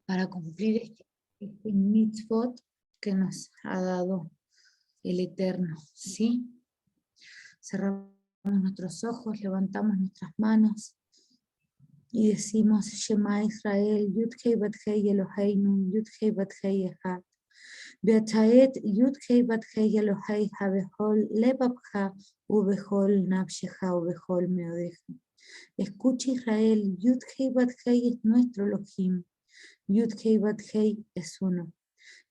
para cumplir este mitzvot que nos ha dado el Eterno, ¿sí? Cerramos nuestros ojos, levantamos nuestras manos y decimos Shema Israel, Yud-Hei Bat-Hei Eloheinu, Yud-Hei Bat-Hei Echad. Beataet Yud-Hei Bat-Hei Elohei Ha-Behol Lebabcha U-Behol Nafshecha U-Behol Meodeja. Escucha Israel, Yud-Hei Bat-Hei es nuestro Elohim, Yud-Hei Bat-Hei es uno.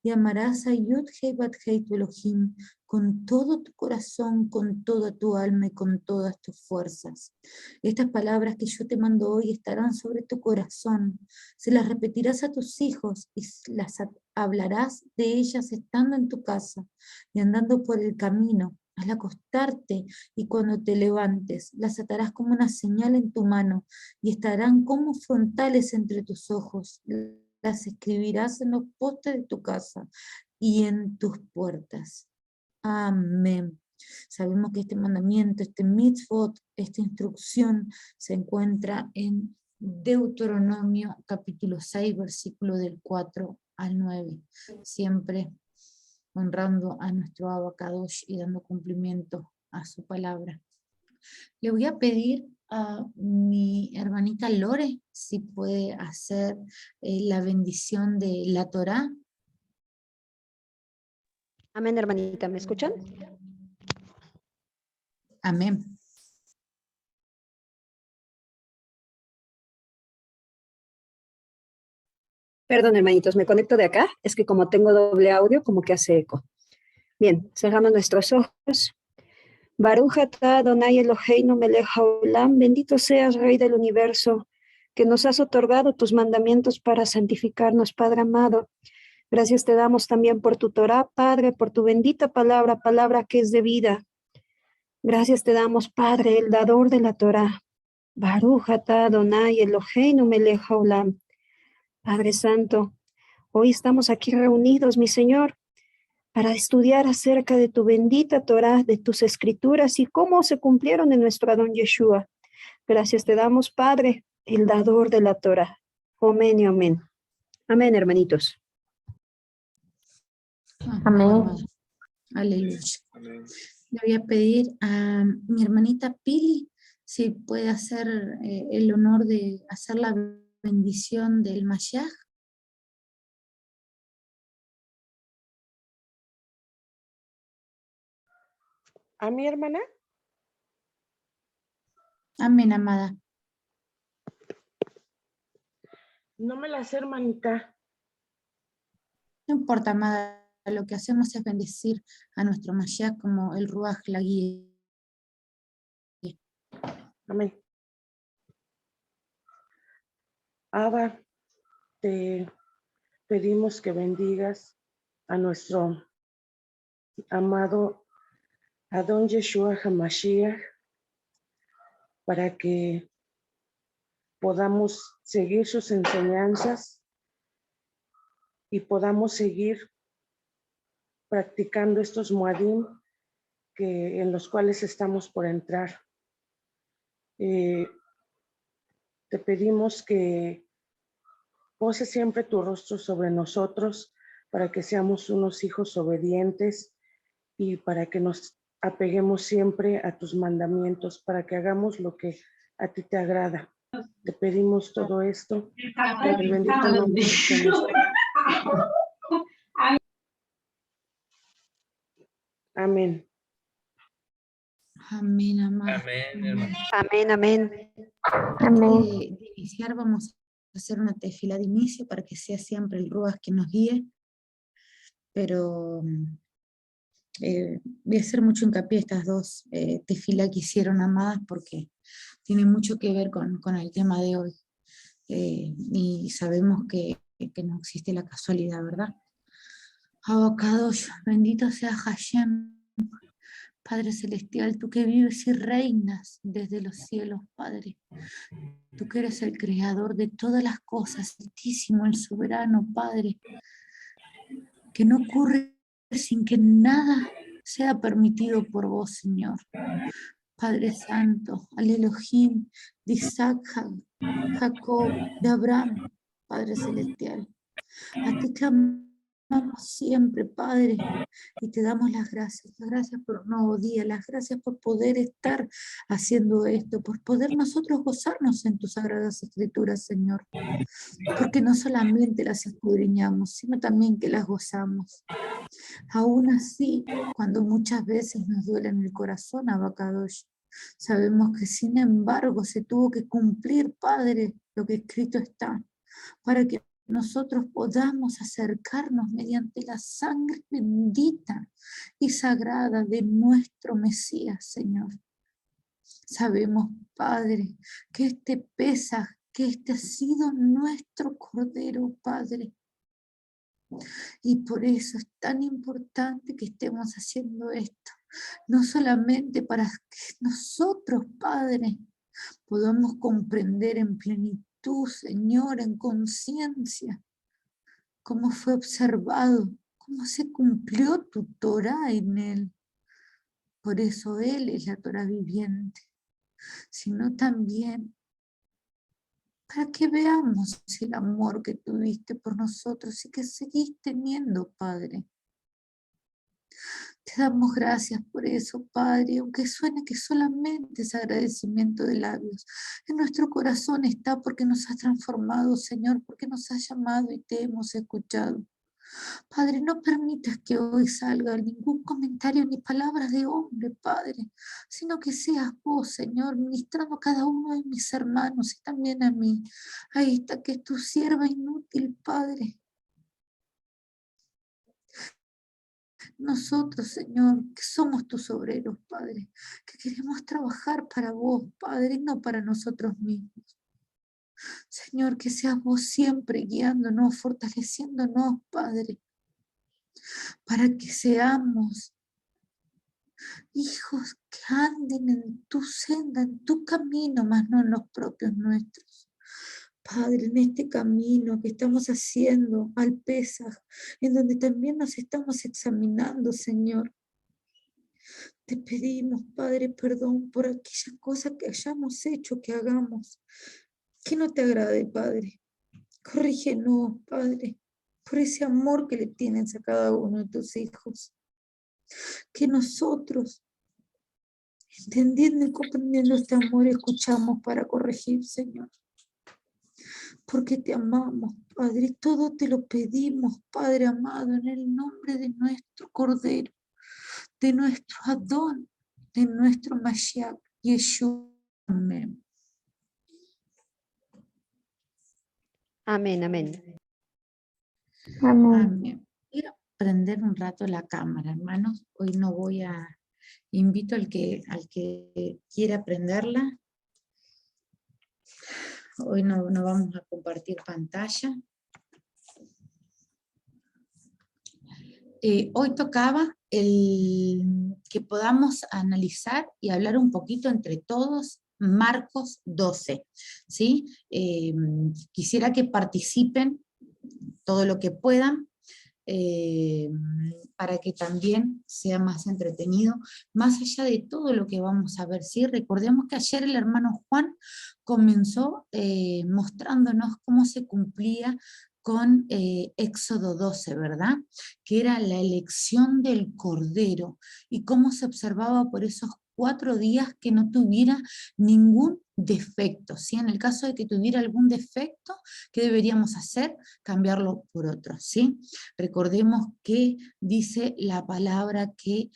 Y amarás a Yud-Hei Bat-Hei tu Elohim con todo tu corazón, con toda tu alma y con todas tus fuerzas. Estas palabras que yo te mando hoy estarán sobre tu corazón. Se las repetirás a tus hijos y las hablarás de ellas estando en tu casa y andando por el camino, al acostarte y cuando te levantes. Las atarás como una señal en tu mano y estarán como frontales entre tus ojos. Las escribirás en los postes de tu casa y en tus puertas. Amén. Sabemos que este mandamiento, este mitzvot, esta instrucción se encuentra en Deuteronomio capítulo 6, versículo del 4 al 9. Siempre honrando a nuestro Abacadosh y dando cumplimiento a su palabra. Le voy a pedir a mi hermanita Lore si puede hacer la bendición de la Torá. Amén, hermanita, ¿me escuchan? Amén. Perdón, hermanitos, me conecto de acá. Es que como tengo doble audio, como que hace eco. Bien, cerramos nuestros ojos. Baruch atah Adonai Eloheinu melech haolam, bendito seas, Rey del universo, que nos has otorgado tus mandamientos para santificarnos, Padre amado. Gracias te damos también por tu Torá, Padre, por tu bendita palabra, palabra que es de vida. Gracias te damos, Padre, el dador de la Torá. Baruch atah Adonai Eloheinu melech haolam. Padre Santo, hoy estamos aquí reunidos, mi Señor, para estudiar acerca de tu bendita Torá, de tus escrituras y cómo se cumplieron en nuestro Adón Yeshua. Gracias te damos, Padre, el dador de la Torá. Amén y amén. Amén, hermanitos. Amén. Aleluya. Le voy a pedir a mi hermanita Pili si puede hacer el honor de hacer la bendición del Mashiach. ¿A mi hermana? Amén, amada. No me la sé, hermanita. No importa, amada. Lo que hacemos es bendecir a nuestro Mashiach como el Ruach la guía. Amén. Abba, te pedimos que bendigas a nuestro amado Adón Yeshua HaMashiach para que podamos seguir sus enseñanzas y podamos seguir practicando estos muadim en los cuales estamos por entrar. Te pedimos que poses siempre tu rostro sobre nosotros para que seamos unos hijos obedientes y para que nos apeguemos siempre a tus mandamientos, para que hagamos lo que a ti te agrada. Te pedimos todo esto en el bendito nombre de nuestro. Amén. Amén, amada. Amén, hermano. Amén, amén. Antes de iniciar, vamos a hacer una tefila de inicio para que sea siempre el Ruach que nos guíe, pero voy a hacer mucho hincapié en estas dos tefilas que hicieron, amadas, porque tiene mucho que ver con el tema de hoy. Y sabemos que no existe la casualidad, ¿verdad? Abacadosh, bendito sea Hashem, Padre Celestial, tú que vives y reinas desde los cielos, Padre. Tú que eres el creador de todas las cosas, Altísimo, el soberano, Padre. Que no ocurre sin que nada sea permitido por vos, Señor. Padre Santo, al Elohim, de Isaac, Jacob, de Abraham, Padre Celestial. A ti clamamos siempre, Padre, y te damos las gracias por un nuevo día, las gracias por poder estar haciendo esto, por poder nosotros gozarnos en tus sagradas escrituras, Señor, porque no solamente las escudriñamos, sino también que las gozamos. Aún así, cuando muchas veces nos duele en el corazón, Abacadosh, sabemos que sin embargo se tuvo que cumplir, Padre, lo que escrito está, para que nosotros podamos acercarnos mediante la sangre bendita y sagrada de nuestro Mesías, Señor. Sabemos, Padre, que este Pesaj, que este ha sido nuestro Cordero, Padre. Y por eso es tan importante que estemos haciendo esto. No solamente para que nosotros, Padre, podamos comprender en plenitud, Señor, en conciencia, cómo fue observado, cómo se cumplió tu Torah en él. Por eso Él es la Torah viviente, sino también para que veamos el amor que tuviste por nosotros y que seguís teniendo, Padre. Te damos gracias por eso, Padre, aunque suene que solamente es agradecimiento de labios. En nuestro corazón está porque nos has transformado, Señor, porque nos has llamado y te hemos escuchado. Padre, no permitas que hoy salga ningún comentario ni palabras de hombre, Padre, sino que seas vos, Señor, ministrando a cada uno de mis hermanos y también a mí. Ahí está, que es tu sierva inútil, Padre. Nosotros, Señor, que somos tus obreros, Padre, que queremos trabajar para vos, Padre, y no para nosotros mismos. Señor, que seas vos siempre guiándonos, fortaleciéndonos, Padre, para que seamos hijos que anden en tu senda, en tu camino, más no en los propios nuestros. Padre, en este camino que estamos haciendo al Pesaj, en donde también nos estamos examinando, Señor, te pedimos, Padre, perdón por aquella cosa que hayamos hecho, que hagamos, que no te agrade, Padre. Corrígenos, Padre, por ese amor que le tienes a cada uno de tus hijos. Que nosotros, entendiendo y comprendiendo este amor, escuchamos para corregir, Señor. Porque te amamos, Padre, y todo te lo pedimos, Padre amado, en el nombre de nuestro Cordero, de nuestro Adón, de nuestro Mashiach, Yeshua. Amén. Amén, amén. Amén. Quiero prender un rato la cámara, hermanos. Hoy no voy a... Invito al que quiera prenderla. Hoy no vamos a compartir pantalla. Hoy tocaba el que podamos analizar y hablar un poquito entre todos Marcos 12, ¿sí? Quisiera que participen todo lo que puedan, para que también sea más entretenido, más allá de todo lo que vamos a ver, ¿sí? Recordemos que ayer el hermano Juan comenzó mostrándonos cómo se cumplía con Éxodo 12, ¿verdad? Que era la elección del Cordero, y cómo se observaba por esos 4 días que no tuviera ningún defecto, ¿sí? En el caso de que tuviera algún defecto, ¿qué deberíamos hacer? Cambiarlo por otro, ¿sí? Recordemos que dice la palabra que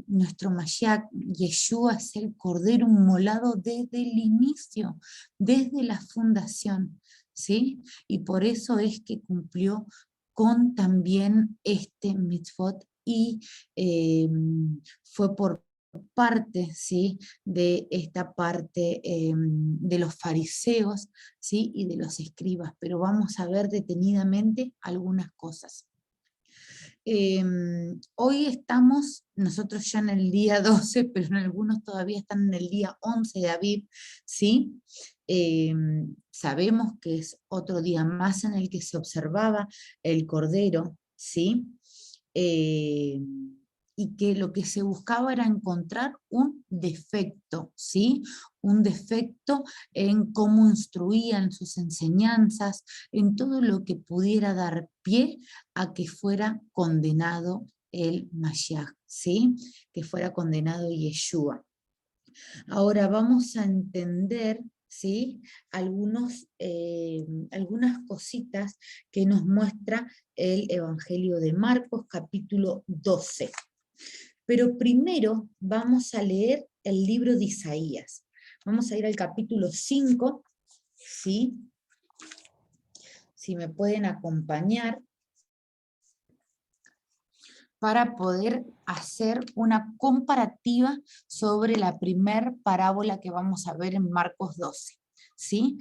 nuestro Mashiach, Yeshua, es el Cordero inmolado desde el inicio, desde la fundación, ¿sí? Y por eso es que cumplió con también este mitzvot, y fue por parte, ¿sí? De esta parte de los fariseos, ¿sí? Y de los escribas, pero vamos a ver detenidamente algunas cosas. Hoy estamos, nosotros ya en el día 12, pero en algunos todavía están en el día 11 de Aviv, ¿sí? Sabemos que es otro día más en el que se observaba el Cordero, ¿sí? y que lo que se buscaba era encontrar un defecto, ¿sí? Un defecto en cómo instruían sus enseñanzas, en todo lo que pudiera dar pie a que fuera condenado el Mashiach, ¿sí? Que fuera condenado Yeshua. Ahora vamos a entender, ¿sí? Algunas cositas que nos muestra el Evangelio de Marcos, capítulo 12. Pero primero vamos a leer el libro de Isaías. Vamos a ir al capítulo 5, ¿sí? Si me pueden acompañar, para poder hacer una comparativa sobre la primer parábola que vamos a ver en Marcos 12. ¿Sí?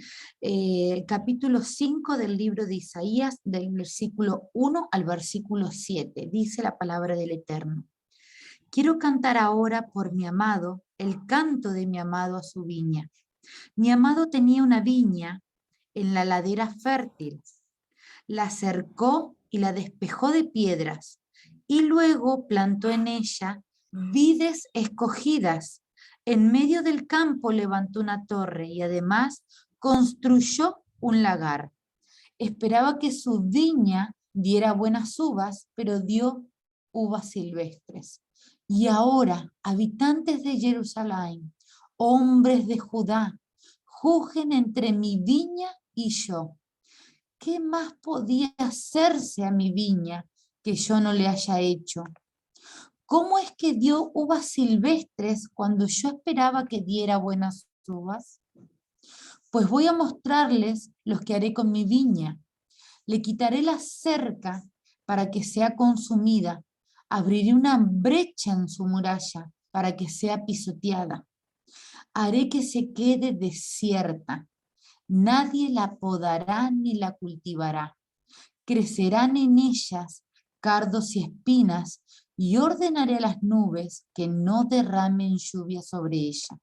Capítulo 5 del libro de Isaías, del versículo 1 al versículo 7, dice la palabra del Eterno. Quiero cantar ahora por mi amado, el canto de mi amado a su viña. Mi amado tenía una viña en la ladera fértil. La cercó y la despejó de piedras, y luego plantó en ella vides escogidas. En medio del campo levantó una torre y además construyó un lagar. Esperaba que su viña diera buenas uvas, pero dio uvas silvestres. Y ahora, habitantes de Jerusalén, hombres de Judá, juzguen entre mi viña y yo. ¿Qué más podía hacerse a mi viña que yo no le haya hecho? ¿Cómo es que dio uvas silvestres cuando yo esperaba que diera buenas uvas? Pues voy a mostrarles los que haré con mi viña. Le quitaré la cerca para que sea consumida. Abriré una brecha en su muralla para que sea pisoteada. Haré que se quede desierta. Nadie la podará ni la cultivará. Crecerán en ellas cardos y espinas, y ordenaré a las nubes que no derramen lluvia sobre ella.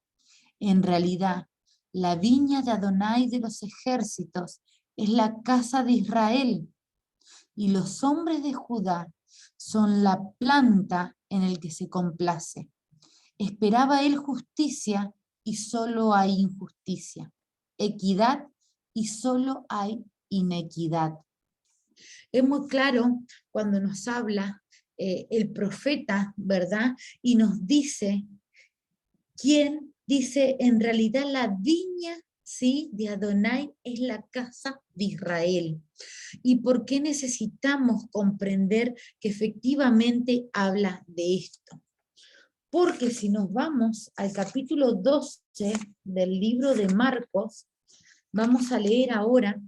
En realidad, la viña de Adonai de los ejércitos es la casa de Israel, y los hombres de Judá son la planta en el que se complace. Esperaba él justicia, y solo hay injusticia. Equidad, y solo hay inequidad. Es muy claro cuando nos habla el profeta, ¿verdad? Y nos dice, ¿quién? Dice, en realidad la viña, ¿sí?, de Adonai es la casa de Israel. ¿Y por qué necesitamos comprender que efectivamente habla de esto? Porque si nos vamos al capítulo 12 del libro de Marcos, vamos a leer ahora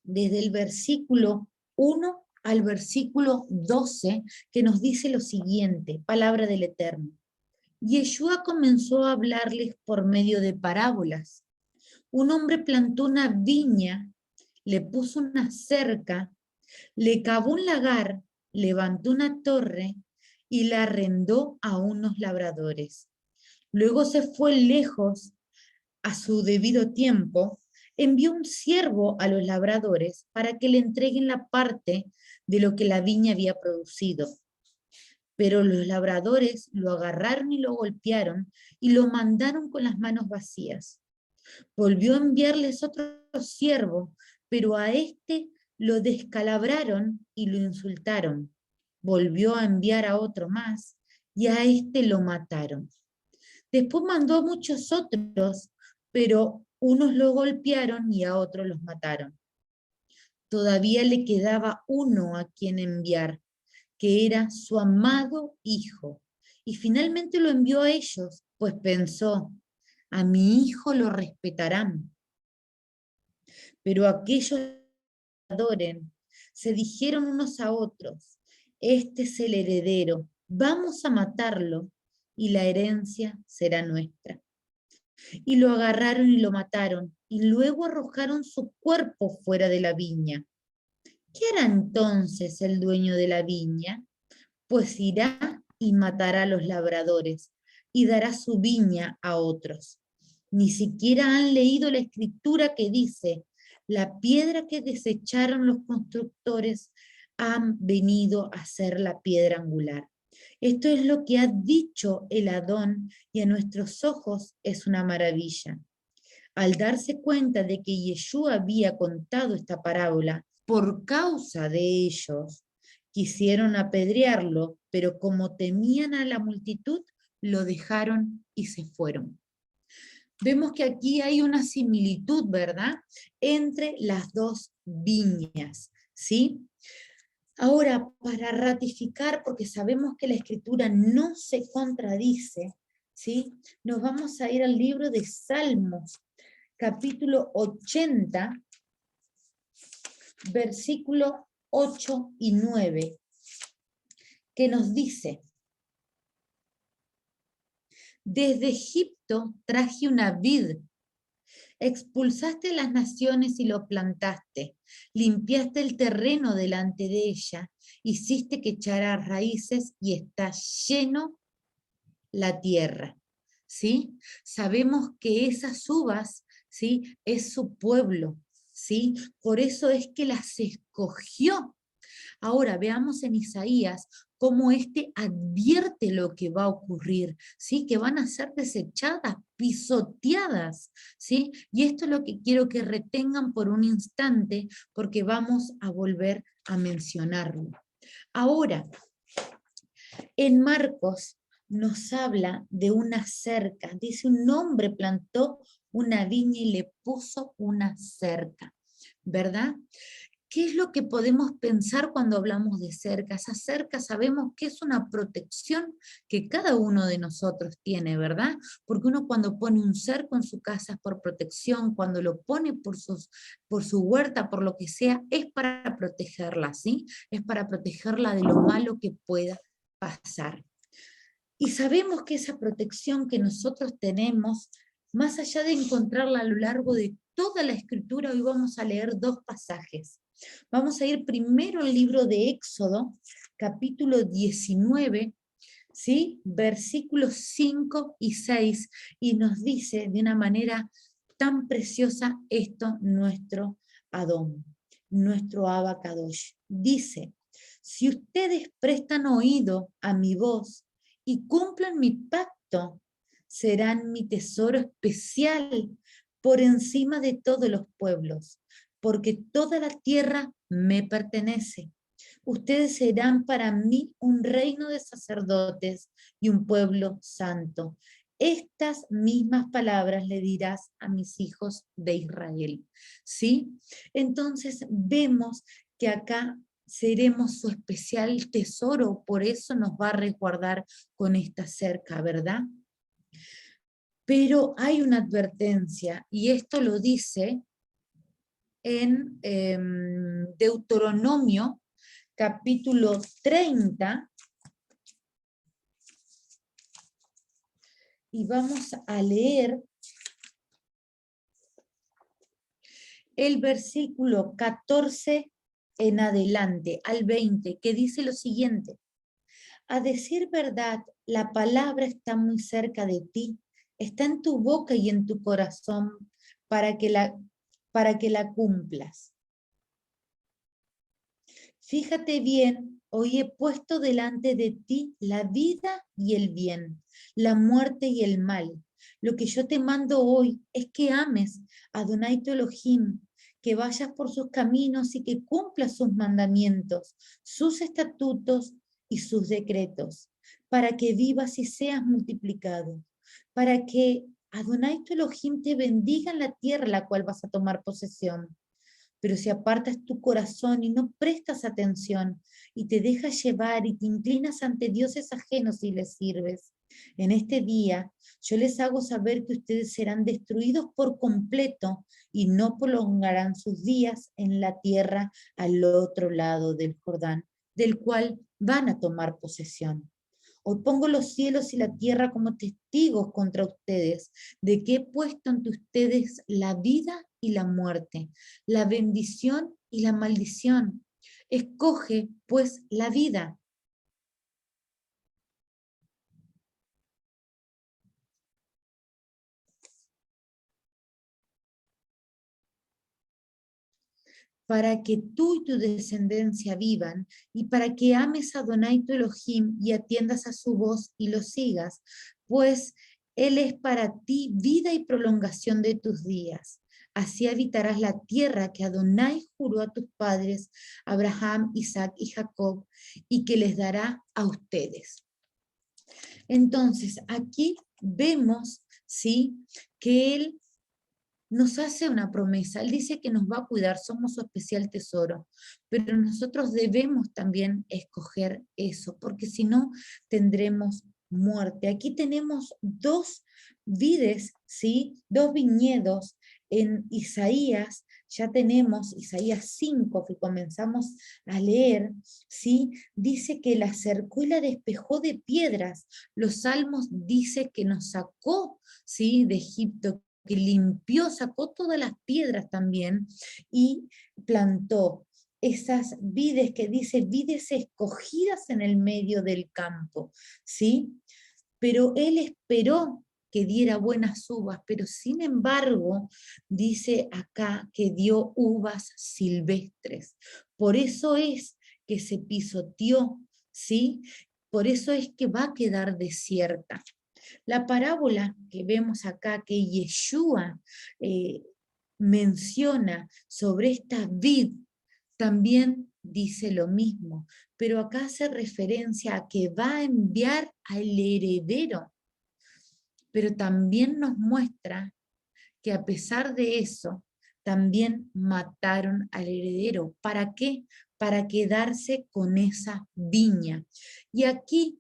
desde el versículo 1 al versículo 12, que nos dice lo siguiente, palabra del Eterno. Yeshua comenzó a hablarles por medio de parábolas. Un hombre plantó una viña, le puso una cerca, le cavó un lagar, levantó una torre y la arrendó a unos labradores. Luego se fue lejos a su debido tiempo, envió un siervo a los labradores para que le entreguen la parte de lo que la viña había producido. Pero los labradores lo agarraron y lo golpearon y lo mandaron con las manos vacías. Volvió a enviarles otro siervo, pero a este lo descalabraron y lo insultaron. Volvió a enviar a otro más y a este lo mataron. Después mandó a muchos otros, pero unos lo golpearon y a otros los mataron. Todavía le quedaba uno a quien enviar, que era su amado hijo, y finalmente lo envió a ellos, pues pensó, a mi hijo lo respetarán. Pero aquellos que adoren se dijeron unos a otros, este es el heredero, vamos a matarlo y la herencia será nuestra. Y lo agarraron y lo mataron, y luego arrojaron su cuerpo fuera de la viña. ¿Qué hará entonces el dueño de la viña? Pues irá y matará a los labradores, y dará su viña a otros. Ni siquiera han leído la escritura que dice, la piedra que desecharon los constructores han venido a ser la piedra angular. Esto es lo que ha dicho el Adón y a nuestros ojos es una maravilla. Al darse cuenta de que Yeshua había contado esta parábola, por causa de ellos, quisieron apedrearlo, pero como temían a la multitud, lo dejaron y se fueron. Vemos que aquí hay una similitud, ¿verdad?, entre las dos viñas, ¿sí? Ahora, para ratificar, porque sabemos que la Escritura no se contradice, ¿sí?, nos vamos a ir al libro de Salmos, capítulo 80, versículo 8 y 9, que nos dice: desde Egipto traje una vid, expulsaste las naciones y lo plantaste, limpiaste el terreno delante de ella, hiciste que echara raíces y está lleno la tierra, ¿sí? Sabemos que esas uvas, ¿sí?, es su pueblo, ¿sí? Por eso es que las escogió. Ahora veamos en Isaías cómo éste advierte lo que va a ocurrir, ¿sí?, que van a ser desechadas, pisoteadas, ¿sí? Y esto es lo que quiero que retengan por un instante, porque vamos a volver a mencionarlo. Ahora, en Marcos nos habla de una cerca, dice: un hombre plantó una viña y le puso una cerca, ¿verdad? ¿Qué es lo que podemos pensar cuando hablamos de cerca? Esa cerca sabemos que es una protección que cada uno de nosotros tiene, ¿verdad? Porque uno cuando pone un cerco en su casa es por protección, cuando lo pone por su huerta, por lo que sea, es para protegerla, ¿sí? Es para protegerla de lo malo que pueda pasar. Y sabemos que esa protección que nosotros tenemos, más allá de encontrarla a lo largo de toda la Escritura, hoy vamos a leer dos pasajes. Vamos a ir primero al libro de Éxodo, capítulo 19, ¿sí?, versículos 5 y 6, y nos dice de una manera tan preciosa esto nuestro Adón, nuestro Abacadosh. Dice: si ustedes prestan oído a mi voz y cumplen mi pacto, serán mi tesoro especial por encima de todos los pueblos, porque toda la tierra me pertenece. Ustedes serán para mí un reino de sacerdotes y un pueblo santo. Estas mismas palabras le dirás a mis hijos de Israel. ¿Sí? Entonces vemos que acá seremos su especial tesoro, por eso nos va a resguardar con esta cerca, ¿verdad? Pero hay una advertencia, y esto lo dice en Deuteronomio, capítulo 30, y vamos a leer el versículo 14 en adelante, al 20, que dice lo siguiente: a decir verdad, la palabra está muy cerca de ti, está en tu boca y en tu corazón, para que la cumplas. Fíjate bien, hoy he puesto delante de ti la vida y el bien, la muerte y el mal. Lo que yo te mando hoy es que ames a Adonai tu Elohim, que vayas por sus caminos y que cumplas sus mandamientos, sus estatutos y sus decretos, para que vivas y seas multiplicado, para que Adonai tu Elohim te bendiga en la tierra la cual vas a tomar posesión. Pero si apartas tu corazón y no prestas atención y te dejas llevar y te inclinas ante dioses ajenos y les sirves, en este día yo les hago saber que ustedes serán destruidos por completo y no prolongarán sus días en la tierra al otro lado del Jordán, del cual van a tomar posesión. Hoy pongo los cielos y la tierra como testigos contra ustedes, de que he puesto ante ustedes la vida y la muerte, la bendición y la maldición. Escoge, pues, la vida. para que tú y tu descendencia vivan, y para que ames a Adonai tu Elohim y atiendas a su voz y lo sigas, pues Él es para ti vida y prolongación de tus días. Así habitarás la tierra que Adonai juró a tus padres, Abraham, Isaac y Jacob, y que les dará a ustedes. Entonces, aquí vemos, ¿sí?, que Él nos hace una promesa. Él dice que nos va a cuidar, somos su especial tesoro, pero nosotros debemos también escoger eso, porque si no, tendremos muerte. Aquí tenemos dos vides, ¿sí?, dos viñedos en Isaías. Ya tenemos Isaías 5, que comenzamos a leer, ¿sí? Dice que la cercó y la despejó de piedras. Los Salmos dice que nos sacó, ¿sí?, de Egipto, que limpió, sacó todas las piedras también y plantó esas vides que dice vides escogidas en el medio del campo, ¿sí? Pero él esperó que diera buenas uvas, pero sin embargo dice acá que dio uvas silvestres. Por eso es que se pisoteó, ¿sí? Por eso es que va a quedar desierta. La parábola que vemos acá, que Yeshua menciona sobre esta vid, también dice lo mismo, pero acá hace referencia a que va a enviar al heredero, pero también nos muestra que a pesar de eso, también mataron al heredero. ¿Para qué? Para quedarse con esa viña. Y aquí,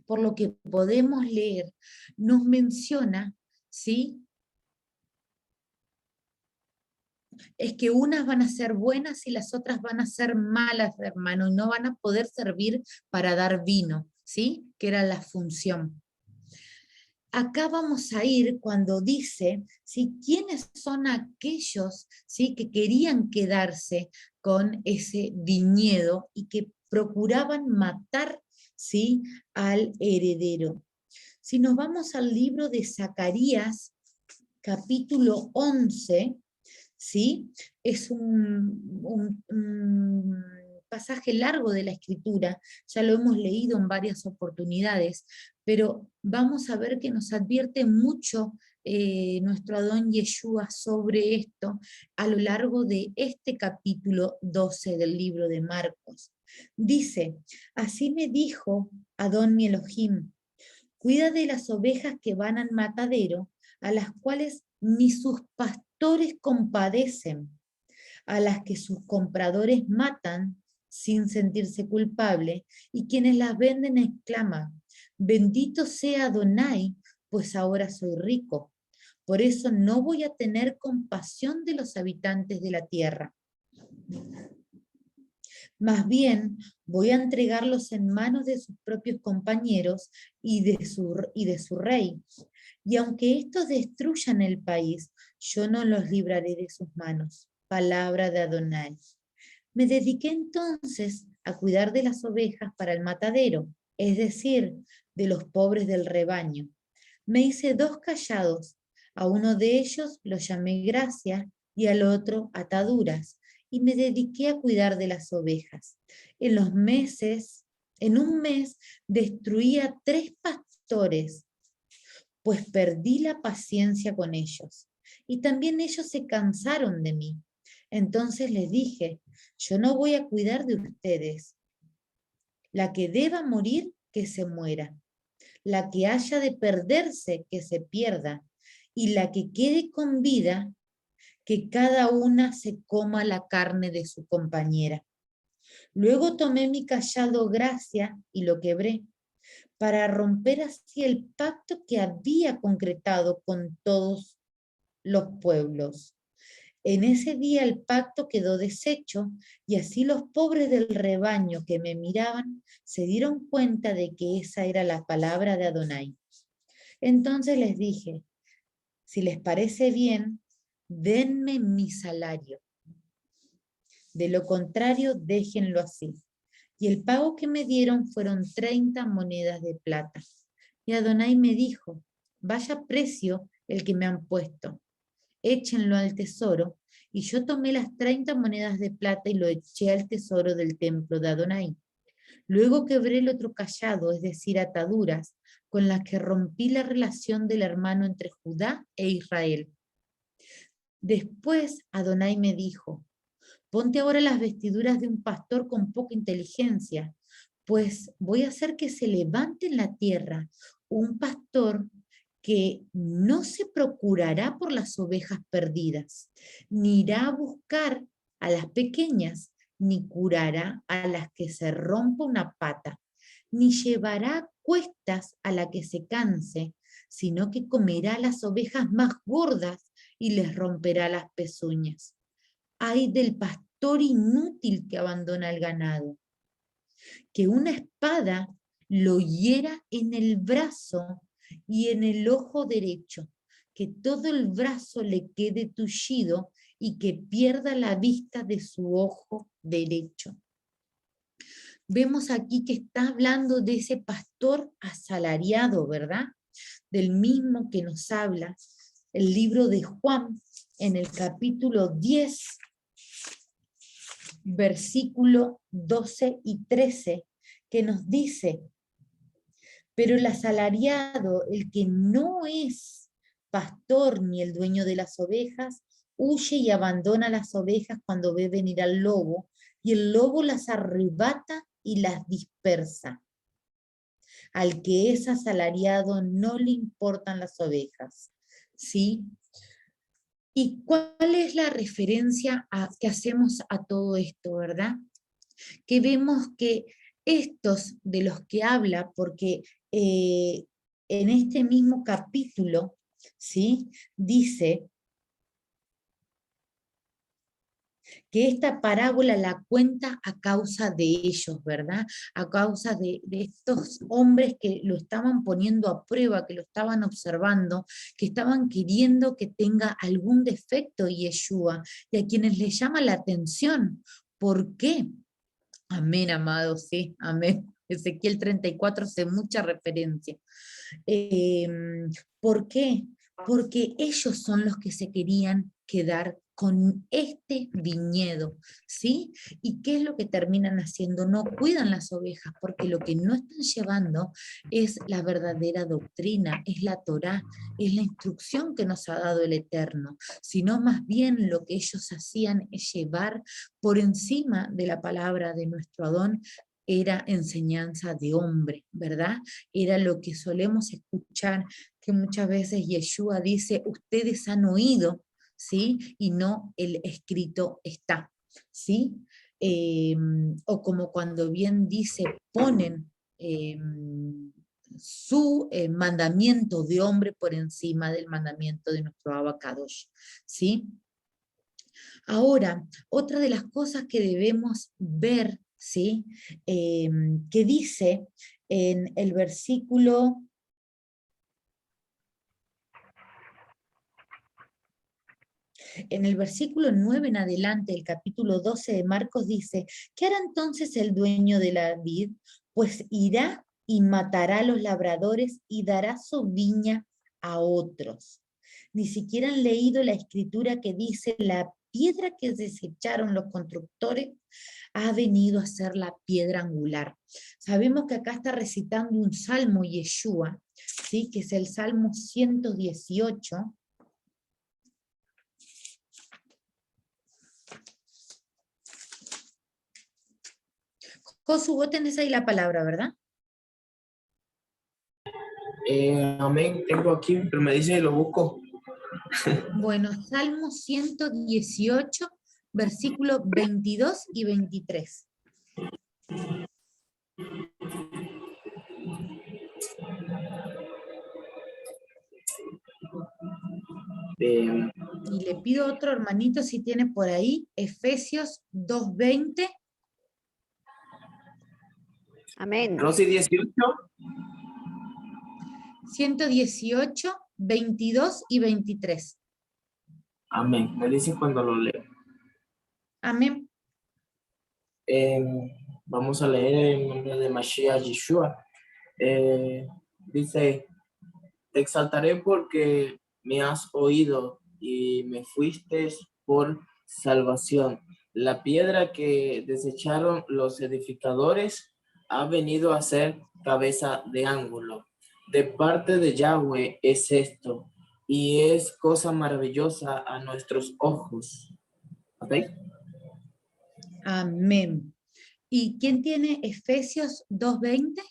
por lo que podemos leer, nos menciona, ¿sí?, es que unas van a ser buenas y las otras van a ser malas, hermano, y no van a poder servir para dar vino, ¿sí?, que era la función. Acá vamos a ir cuando dice, ¿sí?, quiénes son aquellos, ¿sí?, que querían quedarse con ese viñedo y que procuraban matar, ¿sí?, al heredero. Si nos vamos al libro de Zacarías, capítulo 11, ¿sí?, es un pasaje largo de la Escritura, ya lo hemos leído en varias oportunidades, pero vamos a ver que nos advierte mucho nuestro Adón Yeshua sobre esto a lo largo de este capítulo 12 del libro de Marcos. Dice, así me dijo Adón mi Elohim, cuida de las ovejas que van al matadero, a las cuales ni sus pastores compadecen, a las que sus compradores matan sin sentirse culpable, y quienes las venden exclaman, bendito sea Adonai, pues ahora soy rico. Por eso no voy a tener compasión de los habitantes de la tierra. Más bien, voy a entregarlos en manos de sus propios compañeros y de su rey. Y aunque estos destruyan el país, yo no los libraré de sus manos. Palabra de Adonai. Me dediqué entonces a cuidar de las ovejas para el matadero, es decir, de los pobres del rebaño. Me hice 2 callados. A uno de ellos lo llamé Gracia y al otro Ataduras, y me dediqué a cuidar de las ovejas. En un mes destruí a 3 pastores, pues perdí la paciencia con ellos. Y también ellos se cansaron de mí. Entonces les dije, yo no voy a cuidar de ustedes. La que deba morir, que se muera. La que haya de perderse, que se pierda. Y la que quede con vida, que cada una se coma la carne de su compañera. Luego tomé mi cayado Gracia y lo quebré, para romper así el pacto que había concretado con todos los pueblos. En ese día el pacto quedó deshecho, y así los pobres del rebaño que me miraban se dieron cuenta de que esa era la palabra de Adonai. Entonces les dije, si les parece bien, denme mi salario. De lo contrario, déjenlo así. Y el pago que me dieron fueron 30 monedas de plata. Y Adonai me dijo, vaya precio el que me han puesto. échenlo al tesoro. Y yo tomé las 30 monedas de plata y lo eché al tesoro del templo de Adonai. Luego quebré el otro cayado, es decir, ataduras, con las que rompí la relación del hermano entre Judá e Israel. Después Adonai me dijo, ponte ahora las vestiduras de un pastor con poca inteligencia, pues voy a hacer que se levante en la tierra un pastor que no se procurará por las ovejas perdidas, ni irá a buscar a las pequeñas, ni curará a las que se rompa una pata, ni llevará cuestas a la que se canse, sino que comerá las ovejas más gordas y les romperá las pezuñas. Ay del pastor inútil que abandona el ganado, que una espada lo hiera en el brazo y en el ojo derecho, que todo el brazo le quede tullido y que pierda la vista de su ojo derecho. Vemos aquí que está hablando de ese pastor asalariado, ¿verdad? Del mismo que nos habla el libro de Juan en el capítulo 10, versículo 12 y 13, que nos dice, pero el asalariado, el que no es pastor ni el dueño de las ovejas, huye y abandona las ovejas cuando ve venir al lobo, y el lobo las arrebata y las dispersa. Al que es asalariado no le importan las ovejas, ¿sí? ¿Y cuál es la referencia que hacemos a todo esto, verdad? Que vemos que estos de los que habla, porque en este mismo capítulo, ¿sí? Dice que esta parábola la cuenta a causa de ellos, ¿verdad? A causa de estos hombres que lo estaban poniendo a prueba, que lo estaban observando, que estaban queriendo que tenga algún defecto Yeshua, y a quienes les llama la atención. ¿Por qué? Amén, amados, sí, amén. Ezequiel 34 hace mucha referencia. ¿Por qué? Porque ellos son los que se querían quedar con este viñedo, ¿sí? ¿Y qué es lo que terminan haciendo? No cuidan las ovejas, porque lo que no están llevando es la verdadera doctrina, es la Torá, es la instrucción que nos ha dado el Eterno, sino más bien lo que ellos hacían es llevar por encima de la palabra de nuestro Adón, era enseñanza de hombre, ¿verdad? Era lo que solemos escuchar, que muchas veces Yeshua dice, ustedes han oído, ¿sí? Y no el escrito está, ¿sí? O como cuando bien dice, ponen su mandamiento de hombre por encima del mandamiento de nuestro Abacadosh, ¿sí? Ahora, otra de las cosas que debemos ver, ¿sí? Que dice en el versículo En el versículo 9 en adelante, el capítulo 12 de Marcos dice, ¿qué hará entonces el dueño de la vid? Pues irá y matará a los labradores y dará su viña a otros. Ni siquiera han leído la escritura que dice, la piedra que desecharon los constructores ha venido a ser la piedra angular. Sabemos que acá está recitando un salmo Yeshua, ¿sí? Que es el Salmo 118, Josu, vos tenés ahí la palabra, ¿verdad? Amén, tengo aquí, pero me dice lo busco. Bueno, Salmo 118, versículos 22 y 23. Y le pido a otro hermanito si tiene por ahí, Efesios 2:20. Amén. Rosy 18. 118, 22 y 23. Amén, me dice cuando lo leo. Amén. Vamos a leer en nombre de Mashiach Yeshua. Dice, te exaltaré porque me has oído y me fuiste por salvación. La piedra que desecharon los edificadores ha venido a ser cabeza de ángulo. De parte de Yahweh es esto, y es cosa maravillosa a nuestros ojos. ¿Ok? Amén. ¿Y quién tiene Efesios 2:20?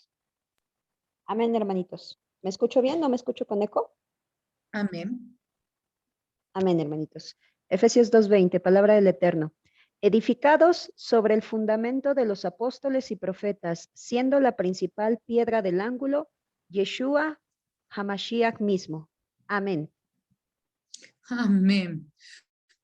Amén, hermanitos. ¿Me escucho bien? ¿No me escucho con eco? Amén. Amén, hermanitos. Efesios 2:20, palabra del Eterno. Edificados sobre el fundamento de los apóstoles y profetas, siendo la principal piedra del ángulo, Yeshua Hamashiach mismo. Amén. Amén.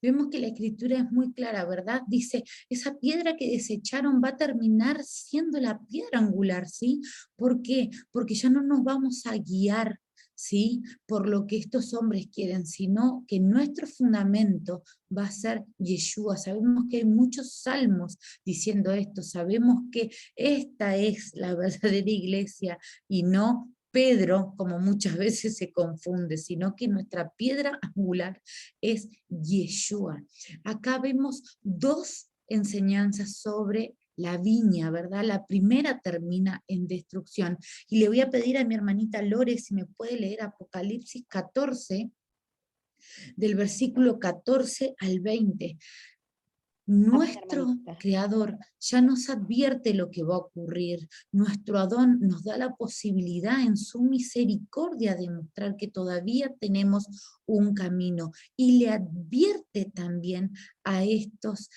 Vemos que la escritura es muy clara, ¿verdad? Dice, esa piedra que desecharon va a terminar siendo la piedra angular, ¿sí? ¿Por qué? Porque ya no nos vamos a guiar, ¿sí? Por lo que estos hombres quieren, sino que nuestro fundamento va a ser Yeshua. Sabemos que hay muchos salmos diciendo esto, sabemos que esta es la verdadera iglesia y no Pedro, como muchas veces se confunde, sino que nuestra piedra angular es Yeshua. Acá vemos dos enseñanzas sobre la viña, ¿verdad? La primera termina en destrucción. Y le voy a pedir a mi hermanita Lore si me puede leer Apocalipsis 14, del versículo 14 al 20. Nuestro hermanita. Creador ya nos advierte lo que va a ocurrir. Nuestro Adón nos da la posibilidad en su misericordia de mostrar que todavía tenemos un camino y le advierte también a estos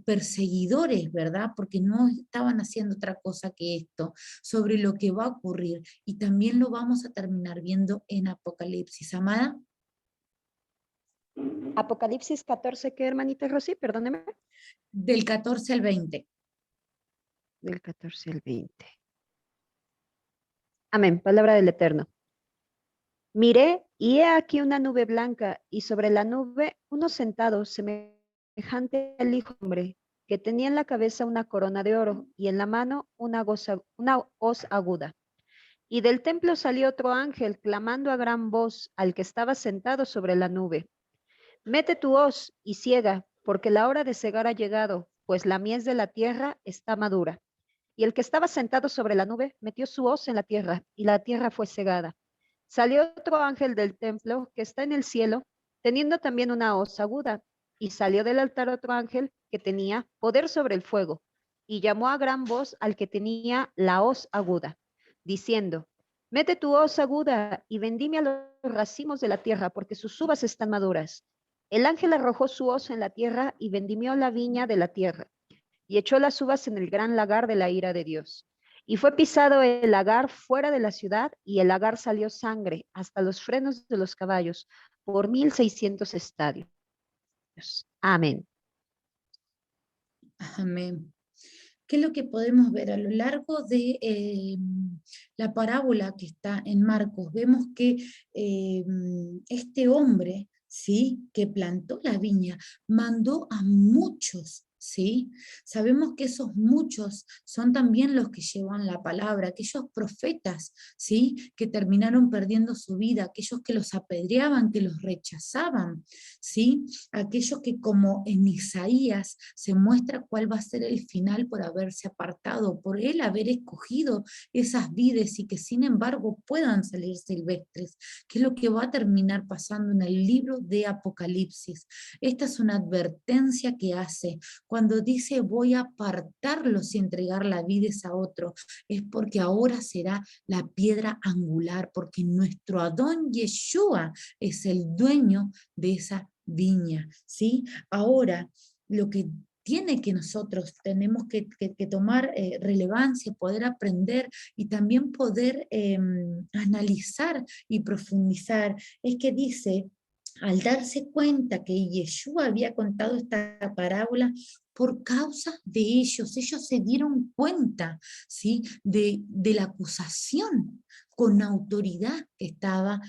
perseguidores, ¿verdad? Porque no estaban haciendo otra cosa que esto, sobre lo que va a ocurrir. Y también lo vamos a terminar viendo en Apocalipsis. Amada. Apocalipsis 14, ¿qué, hermanita Rosy? Perdóneme. Del 14 al 20. Del 14 al 20. Amén, palabra del Eterno. Miré, y he aquí una nube blanca, y sobre la nube unos sentados semejante al Hijo del Hombre, que tenía en la cabeza una corona de oro, y en la mano una hoz aguda. Y del templo salió otro ángel, clamando a gran voz al que estaba sentado sobre la nube. Mete tu hoz y ciega, porque la hora de cegar ha llegado, pues la mies de la tierra está madura. Y el que estaba sentado sobre la nube metió su hoz en la tierra, y la tierra fue cegada. Salió otro ángel del templo que está en el cielo, teniendo también una hoz aguda, y salió del altar otro ángel que tenía poder sobre el fuego, y llamó a gran voz al que tenía la hoz aguda, diciendo, mete tu hoz aguda y vendime a los racimos de la tierra, porque sus uvas están maduras. El ángel arrojó su hoz en la tierra y vendimió la viña de la tierra, y echó las uvas en el gran lagar de la ira de Dios. Y fue pisado el lagar fuera de la ciudad, y el lagar salió sangre hasta los frenos de los caballos por 1600 estadios. Amén. Amén. ¿Qué es lo que podemos ver a lo largo de la parábola que está en Marcos? Vemos que este hombre, ¿sí?, que plantó la viña, mandó a muchos, ¿sí? Sabemos que esos muchos son también los que llevan la palabra, aquellos profetas, ¿sí?, que terminaron perdiendo su vida, aquellos que los apedreaban, que los rechazaban, ¿sí? Aquellos que, como en Isaías se muestra cuál va a ser el final por haberse apartado, por él haber escogido esas vides y que sin embargo puedan salir silvestres, que es lo que va a terminar pasando en el libro de Apocalipsis. Esta es una advertencia que hace cuando dice voy a apartarlos y entregar la vides a otro, es porque ahora será la piedra angular, porque nuestro Adón Yeshua es el dueño de esa viña, ¿sí? Ahora, lo que tiene que nosotros tenemos que tomar relevancia, poder aprender y también poder analizar y profundizar, es que dice, al darse cuenta que Yeshua había contado esta parábola, por causa de ellos se dieron cuenta, ¿sí?, de la acusación con autoridad que estaba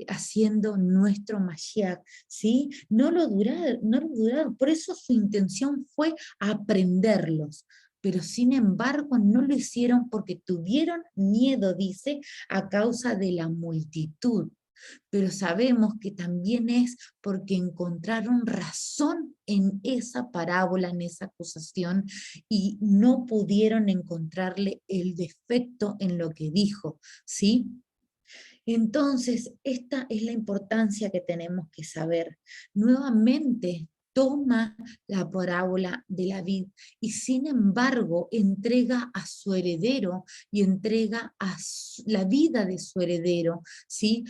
haciendo nuestro Mashiach, ¿sí? No lo duraron, por eso su intención fue aprenderlos, pero sin embargo no lo hicieron porque tuvieron miedo, dice, a causa de la multitud. pero sabemos que también es porque encontraron razón en esa parábola, en esa acusación, y no pudieron encontrarle el defecto en lo que dijo, ¿sí? Entonces, esta es la importancia que tenemos que saber. Nuevamente, toma la parábola de la vid y sin embargo entrega a su heredero y entrega a la vida de su heredero, ¿sí?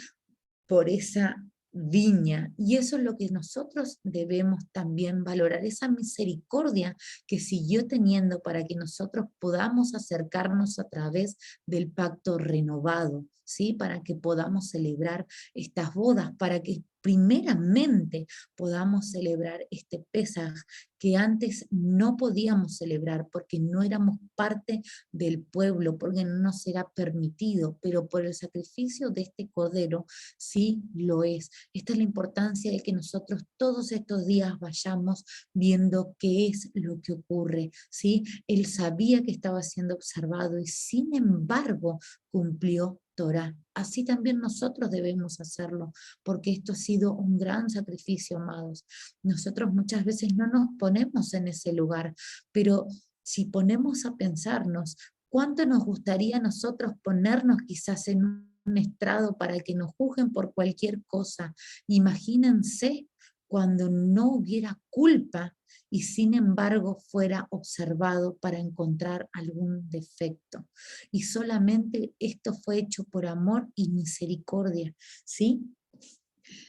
Por esa viña. Y eso es lo que nosotros debemos también valorar, esa misericordia que siguió teniendo para que nosotros podamos acercarnos a través del pacto renovado, ¿sí? Para que podamos celebrar estas bodas, para que primeramente podamos celebrar este Pesaj que antes no podíamos celebrar porque no éramos parte del pueblo, porque no nos era permitido, pero por el sacrificio de este cordero sí lo es. Esta es la importancia de que nosotros todos estos días vayamos viendo qué es lo que ocurre, ¿sí? Él sabía que estaba siendo observado y sin embargo cumplió Torah. Así también nosotros debemos hacerlo, porque esto ha sido un gran sacrificio, amados. Nosotros muchas veces no nos ponemos en ese lugar, pero si ponemos a pensarnos, ¿cuánto nos gustaría a nosotros ponernos quizás en un estrado para que nos juzguen por cualquier cosa? Imagínense cuando no hubiera culpa y sin embargo fuera observado para encontrar algún defecto. Y solamente esto fue hecho por amor y misericordia, ¿sí?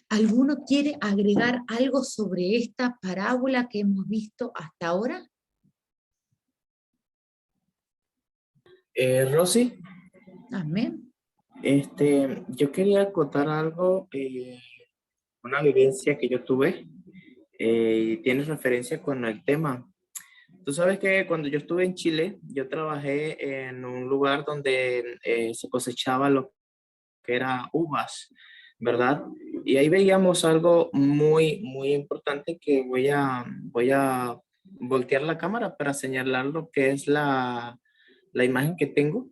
¿Alguno quiere agregar algo sobre esta parábola que hemos visto hasta ahora? Rosy, Amén. yo quería contar algo, una vivencia que yo tuve, y tiene referencia con el tema. Tú sabes que cuando yo estuve en Chile, yo trabajé en un lugar donde se cosechaba lo que era uvas, ¿verdad? Y ahí veíamos algo muy, muy importante que voy a voltear la cámara para señalar lo que es la imagen que tengo.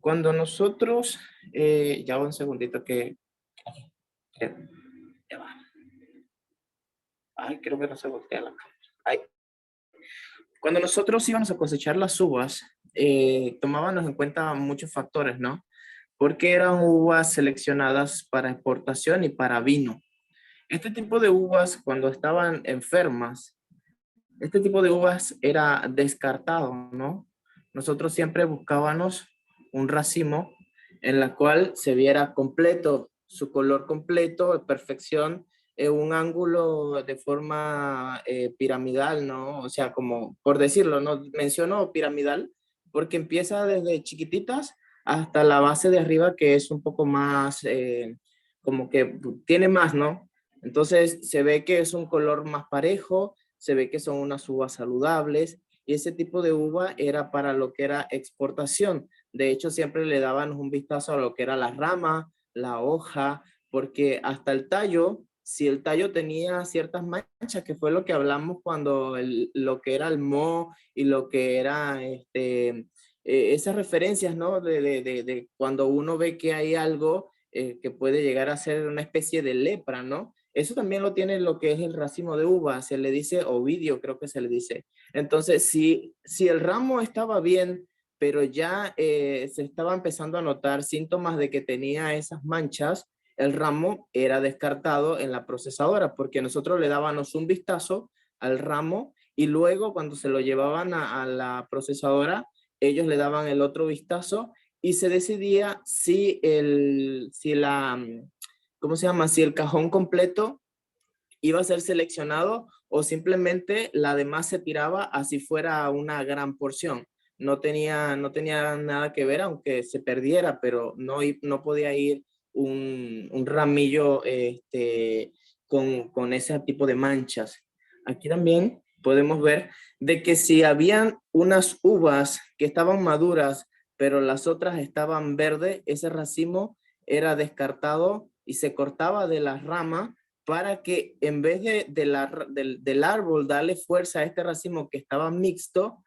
Cuando nosotros, ya un segundito que, ya va. Ay, creo que no se voltea la cámara. Ay. Cuando nosotros íbamos a cosechar las uvas, tomábamos en cuenta muchos factores, ¿no? Porque eran uvas seleccionadas para exportación y para vino. Este tipo de uvas, cuando estaban enfermas, este tipo de uvas era descartado, ¿no? Nosotros siempre buscábamos un racimo en la cual se viera completo, su color completo, de perfección, en un ángulo de forma piramidal, ¿no? O sea, como por decirlo, ¿no? Menciono piramidal porque empieza desde chiquititas hasta la base de arriba que es un poco más, como que tiene más, ¿no? Entonces se ve que es un color más parejo, se ve que son unas uvas saludables y ese tipo de uva era para lo que era exportación. De hecho, siempre le daban un vistazo a lo que era la rama, la hoja, porque hasta el tallo, si el tallo tenía ciertas manchas, que fue lo que hablamos cuando lo que era el moho y lo que era esas referencias, ¿no? De cuando uno ve que hay algo que puede llegar a ser una especie de lepra, ¿no? Eso también lo tiene lo que es el racimo de uva, se le dice ovidio, creo que se le dice. Entonces, si el ramo estaba bien, pero ya se estaba empezando a notar síntomas de que tenía esas manchas, el ramo era descartado en la procesadora, porque nosotros le dábamos un vistazo al ramo y luego cuando se lo llevaban a la procesadora, ellos le daban el otro vistazo y se decidía ¿cómo se llama? Si el cajón completo iba a ser seleccionado o simplemente la demás se tiraba así fuera una gran porción. No tenía nada que ver, aunque se perdiera, pero no podía ir un ramillo con ese tipo de manchas. Aquí también podemos ver de que si habían unas uvas que estaban maduras, pero las otras estaban verdes, ese racimo era descartado y se cortaba de la rama para que en vez del árbol darle fuerza a este racimo que estaba mixto,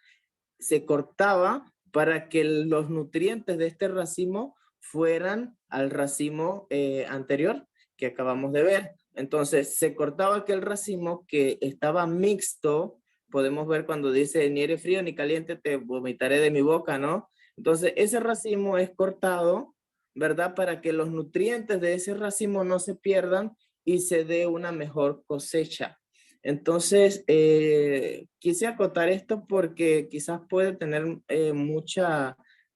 se cortaba para que los nutrientes de este racimo fueran al racimo anterior que acabamos de ver. Entonces se cortaba aquel racimo que estaba mixto. Podemos ver cuando dice ni eres frío ni caliente, te vomitaré de mi boca, ¿no? Entonces ese racimo es cortado, ¿verdad? Para que los nutrientes de ese racimo no se pierdan y se dé una mejor cosecha. Entonces, quise acotar esto porque quizás puede tener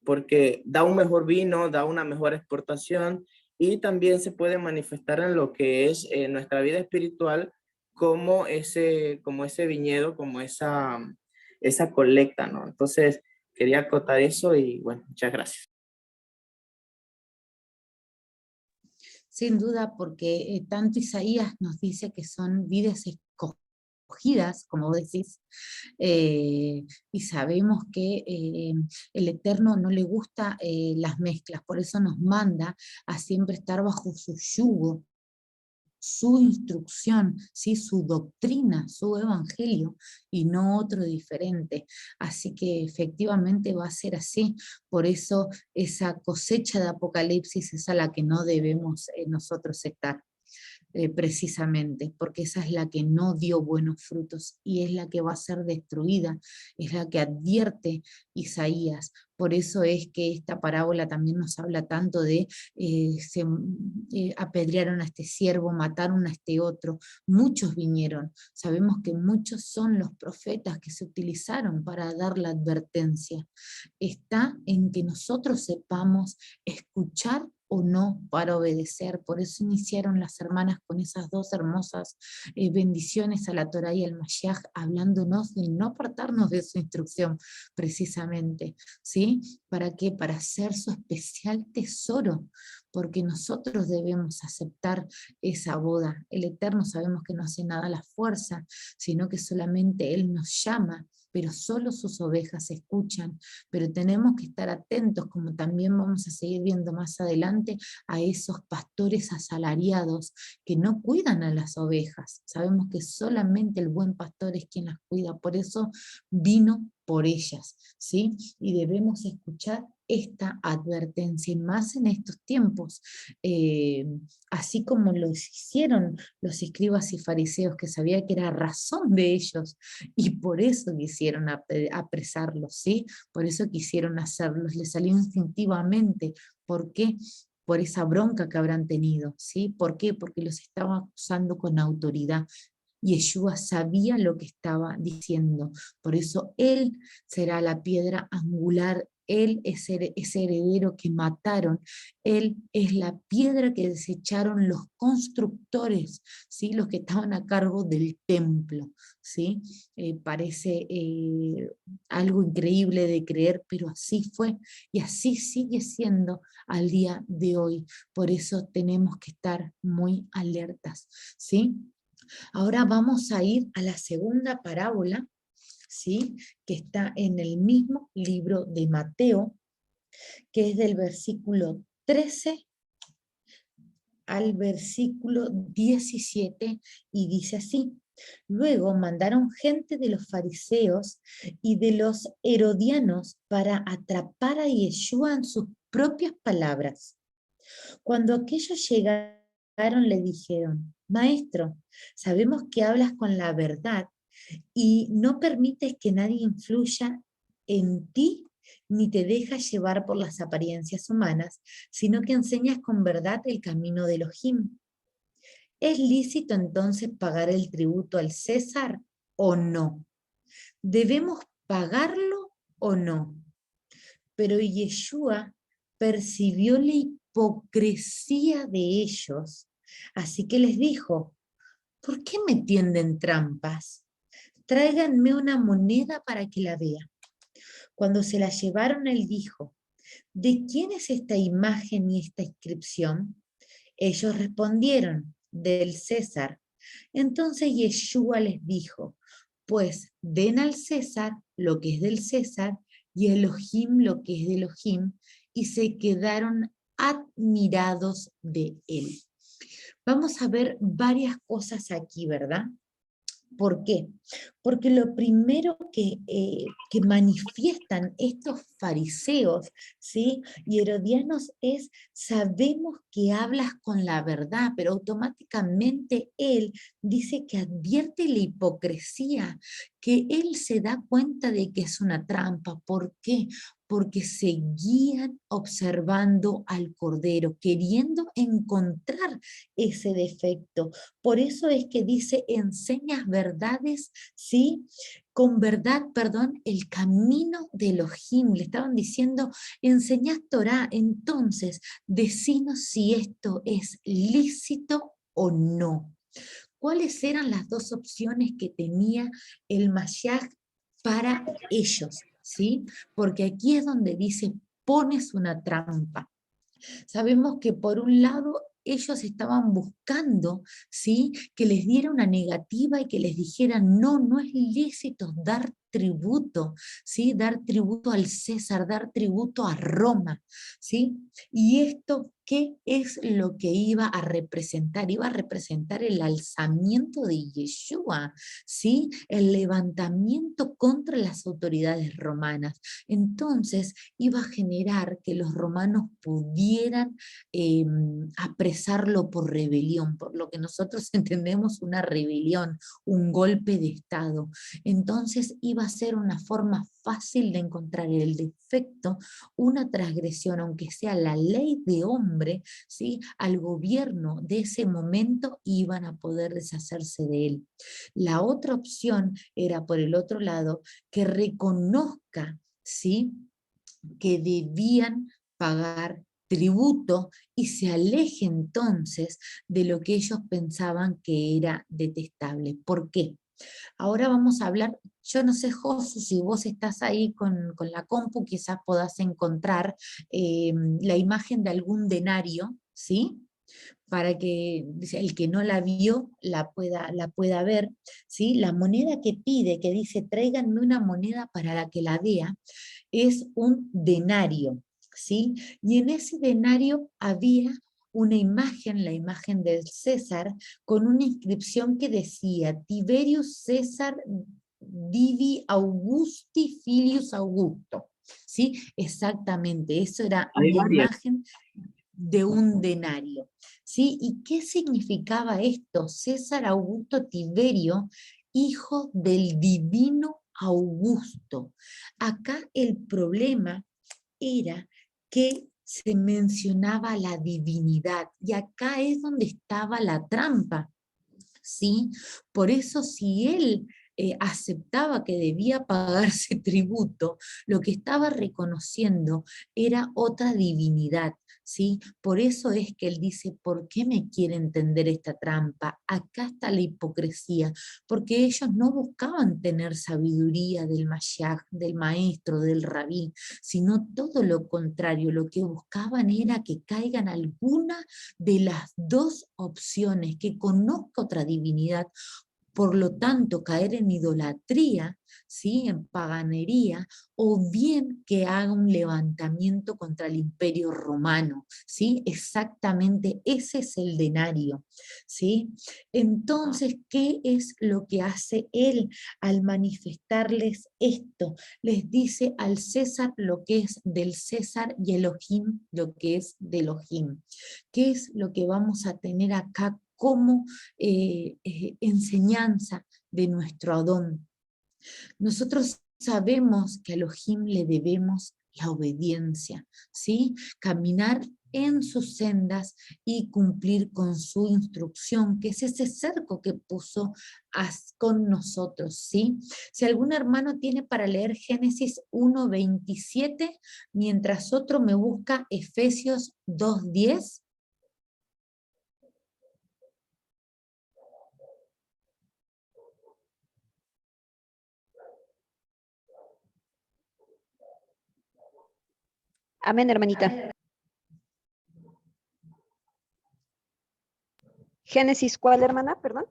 porque da un mejor vino, da una mejor exportación y también se puede manifestar en lo que es nuestra vida espiritual como ese viñedo, como esa colecta, ¿no? Entonces, quería acotar eso y bueno, muchas gracias. Sin duda, porque tanto Isaías nos dice que son vides escogidas, como vos decís, y sabemos que el Eterno no le gusta las mezclas, por eso nos manda a siempre estar bajo su yugo, su instrucción, ¿sí? Su doctrina, su evangelio, y no otro diferente. Así que efectivamente va a ser así. Por eso esa cosecha de Apocalipsis es a la que no debemos nosotros estar. Precisamente, porque esa es la que no dio buenos frutos y es la que va a ser destruida, es la que advierte Isaías. Por eso es que esta parábola también nos habla tanto de apedrearon a este siervo, mataron a este otro, muchos vinieron, sabemos que muchos son los profetas que se utilizaron para dar la advertencia. Está en que nosotros sepamos escuchar o no para obedecer. Por eso iniciaron las hermanas con esas dos hermosas bendiciones a la Torá y al Mashiach, hablándonos de no apartarnos de su instrucción, precisamente, ¿sí? ¿Para qué? Para hacer su especial tesoro, porque nosotros debemos aceptar esa boda. El Eterno sabemos que no hace nada a la fuerza, sino que solamente Él nos llama, pero solo sus ovejas escuchan, pero tenemos que estar atentos, como también vamos a seguir viendo más adelante, a esos pastores asalariados que no cuidan a las ovejas. Sabemos que solamente el buen pastor es quien las cuida, por eso vino por ellas, ¿sí? Y debemos escuchar esta advertencia, y más en estos tiempos, así como lo hicieron los escribas y fariseos, que sabía que era razón de ellos, y por eso quisieron apresarlos, ¿sí? Por eso quisieron hacerlos, les salió instintivamente. ¿Por qué? Por esa bronca que habrán tenido, ¿sí? ¿Por qué? Porque los estaban acusando con autoridad. Y Yeshua sabía lo que estaba diciendo. Por eso Él será la piedra angular. Él es ese heredero que mataron. Él es la piedra que desecharon los constructores, ¿sí? Los que estaban a cargo del templo, ¿sí? Parece algo increíble de creer, pero así fue y así sigue siendo al día de hoy. Por eso tenemos que estar muy alertas, ¿sí? Ahora vamos a ir a la segunda parábola, ¿sí? Que está en el mismo libro de Mateo, que es del versículo 13 al versículo 17, y dice así: luego mandaron gente de los fariseos y de los herodianos para atrapar a Yeshua en sus propias palabras. Cuando aquellos llegaron, le dijeron: Maestro, sabemos que hablas con la verdad y no permites que nadie influya en ti, ni te dejas llevar por las apariencias humanas, sino que enseñas con verdad el camino de Elohim. ¿Es lícito entonces pagar el tributo al César o no? ¿Debemos pagarlo o no? Pero Yeshua percibió la hipocresía de ellos, así que les dijo: ¿por qué me tienden trampas? Tráiganme una moneda para que la vea. Cuando se la llevaron, él dijo: ¿de quién es esta imagen y esta inscripción? Ellos respondieron: del César. Entonces Yeshua les dijo: pues den al César lo que es del César y a Elohim lo que es de Elohim, y se quedaron admirados de él. Vamos a ver varias cosas aquí, ¿verdad? ¿Por qué? Porque lo primero que manifiestan estos fariseos, ¿sí? Y herodianos es, sabemos que hablas con la verdad, pero automáticamente él dice que advierte la hipocresía, que él se da cuenta de que es una trampa. ¿Por qué? Porque se guían observando al Cordero, queriendo encontrar ese defecto. Por eso es que dice, enseñas verdades, ¿sí? Con verdad, perdón, el camino de Elohim. Le estaban diciendo, enseñas Torah, entonces, decinos si esto es lícito o no. ¿Cuáles eran las dos opciones que tenía el Mashiach para ellos? ¿Sí? Porque aquí es donde dice, pones una trampa. Sabemos que por un lado ellos estaban buscando, ¿sí?, que les diera una negativa y que les dijeran, no, no es lícito dar tributo, ¿sí?, dar tributo al César, dar tributo a Roma, ¿sí? Y esto, ¿qué es lo que iba a representar? Iba a representar el alzamiento de Yeshua, ¿sí?, el levantamiento contra las autoridades romanas. Entonces, iba a generar que los romanos pudieran apresarlo por rebelión, por lo que nosotros entendemos una rebelión, un golpe de Estado. Entonces iba a ser una forma fácil de encontrar el defecto, una transgresión, aunque sea la ley de hombre, ¿sí?, al gobierno de ese momento iban a poder deshacerse de él. La otra opción era, por el otro lado, que reconozca, ¿sí?, que debían pagar tributo y se aleje entonces de lo que ellos pensaban que era detestable. ¿Por qué? Ahora vamos a hablar, yo no sé, José, si vos estás ahí con la compu, quizás podás encontrar la imagen de algún denario, ¿sí?, para que el que no la vio la pueda ver, ¿sí? La moneda que pide, que dice, tráiganme una moneda para la que la vea, es un denario, ¿sí? Y en ese denario había una imagen, la imagen del César, con una inscripción que decía, Tiberius César Divi Augusti Filius Augusto, ¿sí? Exactamente, eso era Hay una varias. imagen de un denario, ¿sí? ¿Y qué significaba esto? César Augusto Tiberio, hijo del divino Augusto. Acá el problema era que se mencionaba la divinidad y acá es donde estaba la trampa, ¿sí? Por eso si él aceptaba que debía pagarse tributo, lo que estaba reconociendo era otra divinidad, ¿sí? Por eso es que él dice, ¿por qué me quiere entender esta trampa? Acá está la hipocresía, porque ellos no buscaban tener sabiduría del Mashiach, del maestro, del rabí, sino todo lo contrario, lo que buscaban era que caigan alguna de las dos opciones, que conozca otra divinidad, por lo tanto caer en idolatría, ¿sí?, en paganería, o bien que haga un levantamiento contra el imperio romano, ¿sí? Exactamente, ese es el denario, ¿sí? Entonces, ¿qué es lo que hace él al manifestarles esto? Les dice al César lo que es del César y Elohim lo que es de Elohim. ¿Qué es lo que vamos a tener acá como enseñanza de nuestro Adón? Nosotros sabemos que a Elohim le debemos la obediencia, ¿sí? Caminar en sus sendas y cumplir con su instrucción, que es ese cerco que puso con nosotros, ¿sí? Si algún hermano tiene para leer Génesis 1:27, mientras otro me busca Efesios 2:10. Amén, hermanita. Génesis, ¿cuál, hermana? Perdón.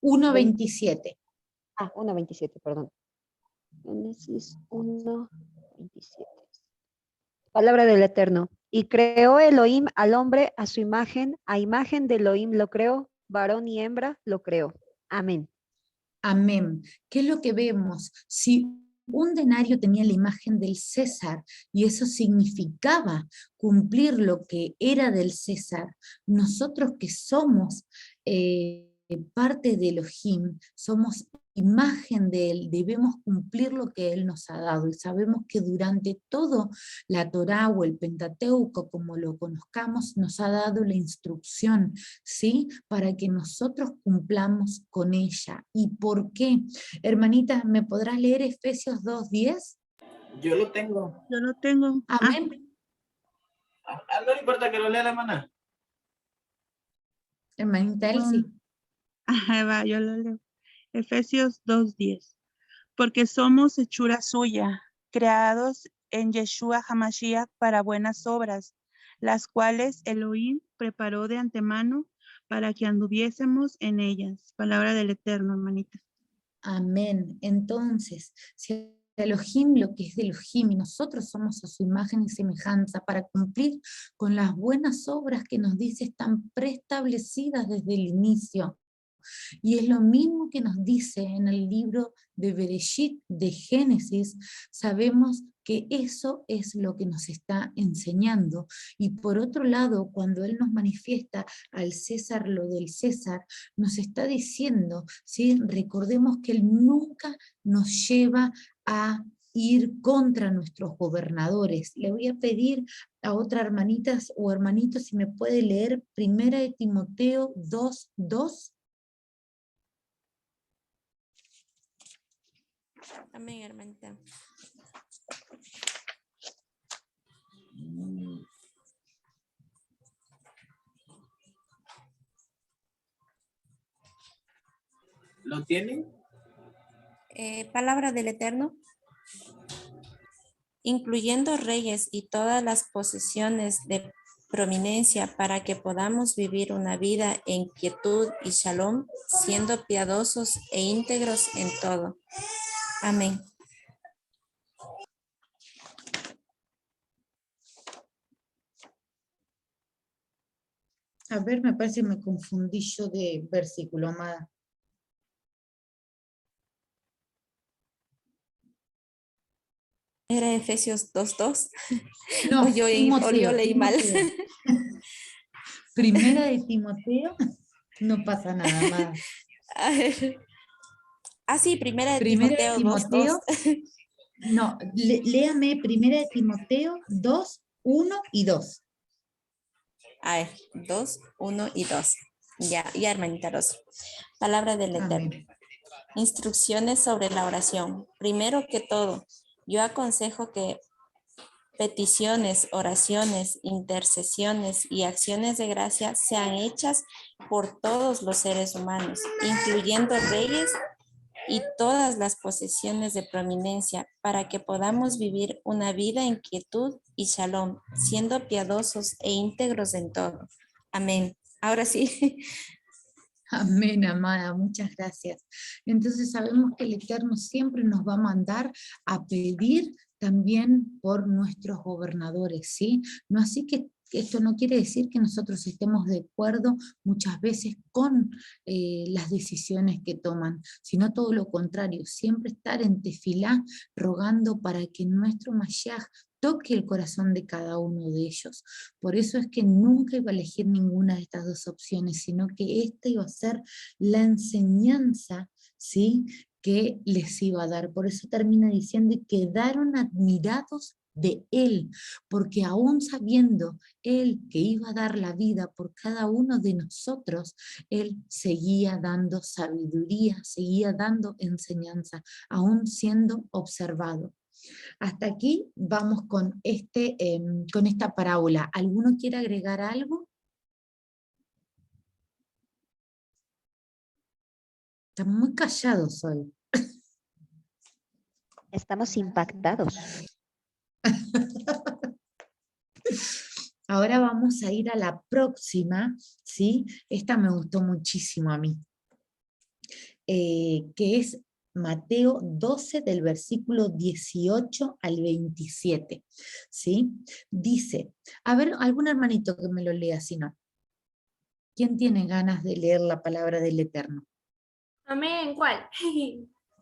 1:27. 1:27, perdón. Génesis 1:27. Palabra del Eterno. Y creó Elohim al hombre a su imagen de Elohim lo creó, varón y hembra lo creó. Amén. Amén. ¿Qué es lo que vemos? Si un denario tenía la imagen del César y eso significaba cumplir lo que era del César, nosotros que somos parte de Elohim, somos imagen de él, debemos cumplir lo que él nos ha dado, y sabemos que durante todo la Torá o el Pentateuco, como lo conozcamos, nos ha dado la instrucción, ¿sí? Para que nosotros cumplamos con ella. ¿Y por qué? Hermanita, ¿me podrás leer Efesios 2:10? Yo lo tengo. Yo lo tengo. Amén. No le importa que lo lea la hermana. Hermanita Elsie. Bueno, ajá, va, yo lo leo. Efesios 2:10. Porque somos hechura suya, creados en Yeshua HaMashiach para buenas obras, las cuales Elohim preparó de antemano para que anduviésemos en ellas. Palabra del Eterno, hermanita. Amén. Entonces, si Elohim lo que es de Elohim y nosotros somos a su imagen y semejanza para cumplir con las buenas obras que nos dice están preestablecidas desde el inicio. Y es lo mismo que nos dice en el libro de Bereshit, de Génesis, sabemos que eso es lo que nos está enseñando. Y por otro lado, cuando Él nos manifiesta al César lo del César, nos está diciendo, ¿sí? Recordemos que Él nunca nos lleva a ir contra nuestros gobernadores. Le voy a pedir a otra hermanita o hermanito si me puede leer 1 de Timoteo 2:2. Amén, hermanita. ¿Lo tienen? Palabra del Eterno. Incluyendo reyes y todas las posesiones de prominencia para que podamos vivir una vida en quietud y shalom, siendo piadosos e íntegros en todo. Amén. A ver, me parece que me confundí yo de versículo, amada. ¿Era Efesios 2:2? No, O yo leí mal. Primera de Timoteo, no pasa nada, amada. A ver. Ah, sí, primera de Primera de Timoteo 2:2. Timoteo, no, léame Primera de Timoteo 2:1 y 2. A ver, 2, 1 y 2. Ya, hermanita Rosa. Palabra del Eterno. Amén. Instrucciones sobre la oración. Primero que todo, yo aconsejo que peticiones, oraciones, intercesiones y acciones de gracia sean hechas por todos los seres humanos, incluyendo reyes y todas las posesiones de prominencia, para que podamos vivir una vida en quietud y shalom, siendo piadosos e íntegros en todo. Amén. Ahora sí. Amén, amada, muchas gracias. Entonces sabemos que el Eterno siempre nos va a mandar a pedir también por nuestros gobernadores, ¿sí? No así que esto no quiere decir que nosotros estemos de acuerdo muchas veces con las decisiones que toman, sino todo lo contrario, siempre estar en tefilá rogando para que nuestro Mashiach toque el corazón de cada uno de ellos. Por eso es que nunca iba a elegir ninguna de estas dos opciones, sino que esta iba a ser la enseñanza, ¿sí?, que les iba a dar. Por eso termina diciendo, y quedaron admirados de él, porque aún sabiendo él que iba a dar la vida por cada uno de nosotros, él seguía dando sabiduría, seguía dando enseñanza, aún siendo observado. Hasta aquí vamos con esta parábola. ¿Alguno quiere agregar algo? Están muy callados hoy. Estamos impactados. Ahora vamos a ir a la próxima, ¿sí? Esta me gustó muchísimo a mí, que es Mateo 12 del versículo 18 al 27, ¿sí? Dice, a ver, algún hermanito que me lo lea, si no. ¿Quién tiene ganas de leer la palabra del Eterno? Amén, ¿cuál?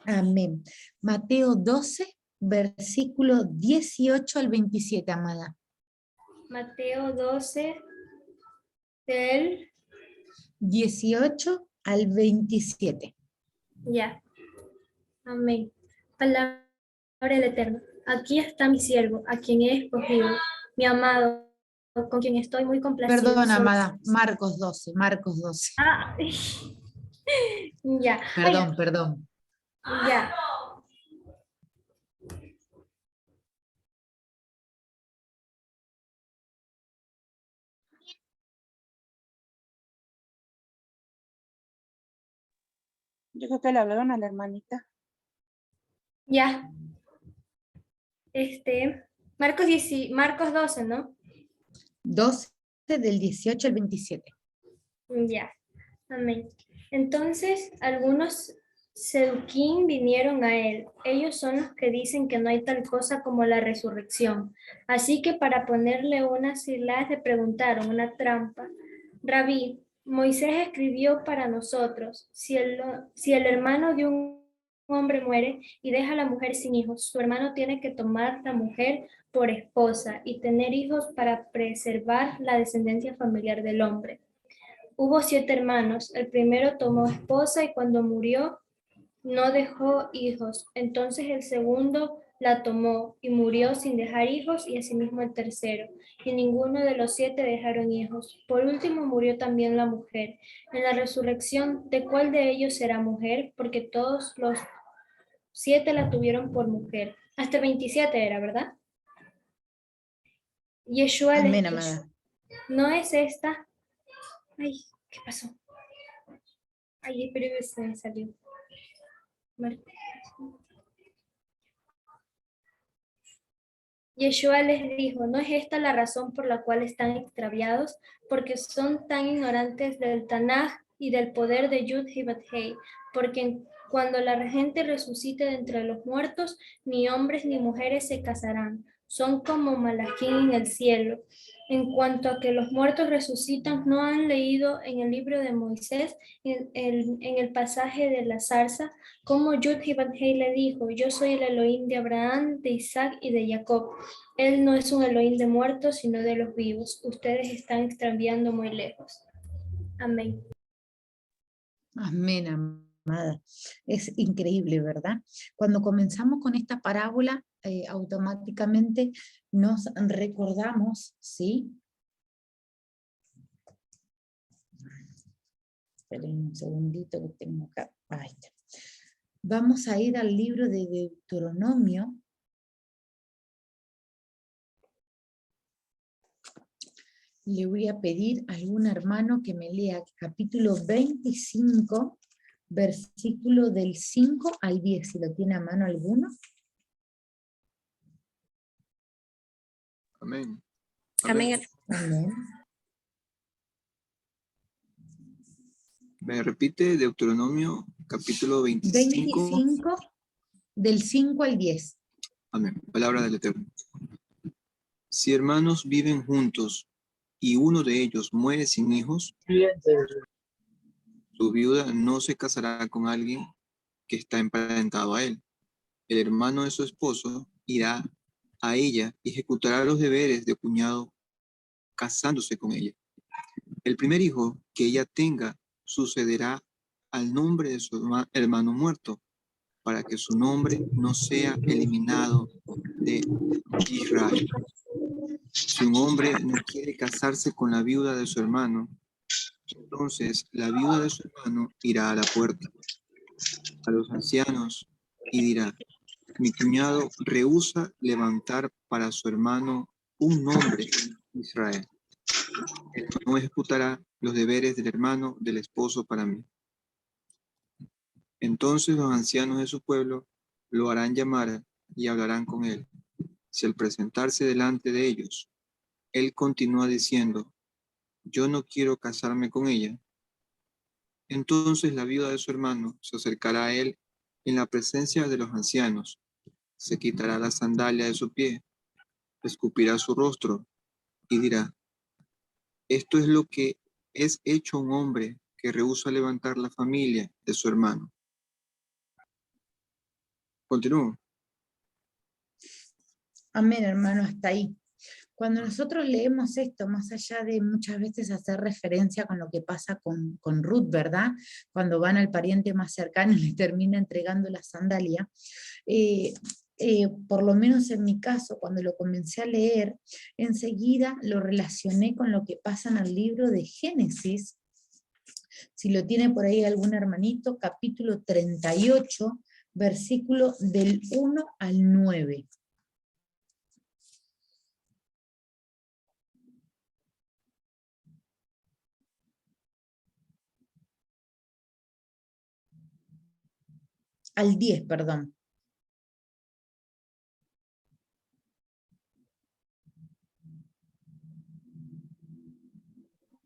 Amén. Mateo 12, versículo 18 al 27, amada. Mateo 12, del... 18 al 27. Ya. Amén. Palabra del Eterno. Aquí está mi siervo, a quien he escogido, mi amado, con quien estoy muy complacido. Perdón, Solo- amada. Marcos 12, Marcos 12. Ah, ya. Ay, Perdón, perdón. ya. Yo creo que le hablaron a la hermanita. Ya. Marcos 12, ¿no? 12 del 18 al 27. Ya. Amén. Entonces, algunos seduquín vinieron a él. Ellos son los que dicen que no hay tal cosa como la resurrección. Así que para ponerle unas cilas le preguntaron una trampa. Rabí, Moisés escribió para nosotros, si el hermano de un hombre muere y deja a la mujer sin hijos, su hermano tiene que tomar la mujer por esposa y tener hijos para preservar la descendencia familiar del hombre. Hubo 7 hermanos. El primero tomó esposa y cuando murió no dejó hijos. Entonces el segundo la tomó y murió sin dejar hijos y asimismo el tercero. Y ninguno de los 7 dejaron hijos. Por último murió también la mujer. En la resurrección, ¿de cuál de ellos será mujer? Porque todos los 7 la tuvieron por mujer. Hasta 27 era, ¿verdad? Yeshua les Amén, dijo, amada. ¿no es esta? Ay, ¿qué pasó? Ay, pero se me salió. Yeshua les dijo, ¿no es esta la razón por la cual están extraviados? Porque son tan ignorantes del Tanaj y del poder de Yud y Bat-Hei, porque cuando la gente resucite de entre los muertos, ni hombres ni mujeres se casarán, son como Malachín en el cielo. En cuanto a que los muertos resucitan, ¿no han leído en el libro de Moisés, en el pasaje de la zarza, como Yud y Bat-Hei le dijo, yo soy el Elohim de Abraham, de Isaac y de Jacob? Él no es un Elohim de muertos, sino de los vivos. Ustedes están extraviando muy lejos. Amén. Amén, amada. Es increíble, ¿verdad? Cuando comenzamos con esta parábola, automáticamente nos recordamos, ¿sí? Esperen un segundito que tengo acá. Ahí está. Vamos a ir al libro de Deuteronomio. Le voy a pedir a algún hermano que me lea capítulo 25, versículo del 5 al 10, si lo tiene a mano alguno. Amén. Amén. Amén. Me repite Deuteronomio capítulo 25. 25, del 5 al 10. Amén. Palabra del Eterno. Si hermanos viven juntos y uno de ellos muere sin hijos, su viuda no se casará con alguien que está emparentado a él. El hermano de su esposo irá a ella y ejecutará los deberes de cuñado casándose con ella. El primer hijo que ella tenga sucederá al nombre de su hermano muerto, para que su nombre no sea eliminado de Israel. Si un hombre no quiere casarse con la viuda de su hermano, entonces la viuda de su hermano irá a la puerta, a los ancianos, y dirá: mi cuñado rehúsa levantar para su hermano un nombre en Israel. Él no ejecutará los deberes del hermano del esposo para mí. Entonces los ancianos de su pueblo lo harán llamar y hablarán con él. Si al presentarse delante de ellos, él continúa diciendo: yo no quiero casarme con ella, entonces la viuda de su hermano se acercará a él en la presencia de los ancianos, se quitará la sandalia de su pie, escupirá su rostro y dirá: esto es lo que es hecho un hombre que rehúsa levantar la familia de su hermano. Continúo. Amén, hermano, hasta ahí. Cuando nosotros leemos esto, más allá de muchas veces hacer referencia con lo que pasa con Ruth, ¿verdad? Cuando van al pariente más cercano y le termina entregando la sandalia, por lo menos en mi caso, cuando lo comencé a leer, enseguida lo relacioné con lo que pasa en el libro de Génesis. Si lo tiene por ahí algún hermanito, capítulo 38, versículo del 1 al 9. Al 10, perdón.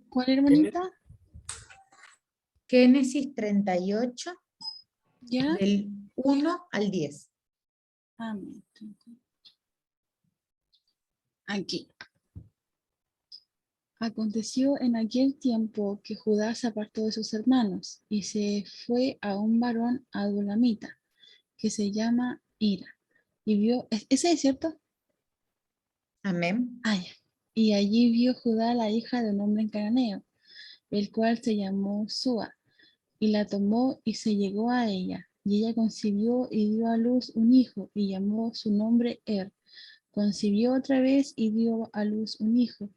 ¿Cuál, hermanita? Génesis 38, ¿Ya? del 1 al 10. Amén. Aquí. Aconteció en aquel tiempo que Judá se apartó de sus hermanos y se fue a un varón adulamita que se llama Ira. Y vio, ¿ese es cierto? Amén. Ah, ya. Y allí vio Judá la hija de un hombre en cananeo, el cual se llamó Sua, y la tomó y se llegó a ella. Y ella concibió y dio a luz un hijo, y llamó su nombre Concibió otra vez y dio a luz un hijo,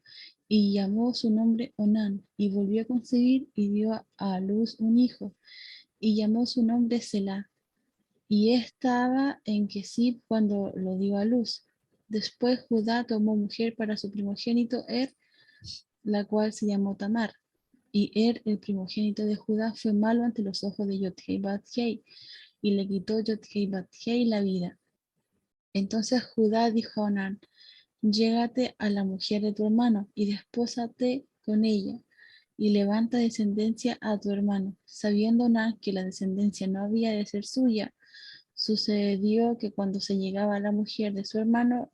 y llamó su nombre Onán, y volvió a concebir y dio a luz un hijo, y llamó su nombre Selah. Y estaba en Kesib cuando lo dio a luz. Después Judá tomó mujer para su primogénito la cual se llamó Tamar. Y el primogénito de Judá, fue malo ante los ojos de Yod-Hei Bat-Hei, y le quitó Yod-Hei Bat-Hei la vida. Entonces Judá dijo a Onán: llégate a la mujer de tu hermano y despósate con ella, y levanta descendencia a tu hermano. Sabiendo Onán que la descendencia no había de ser suya, sucedió que cuando se llegaba a la mujer de su hermano,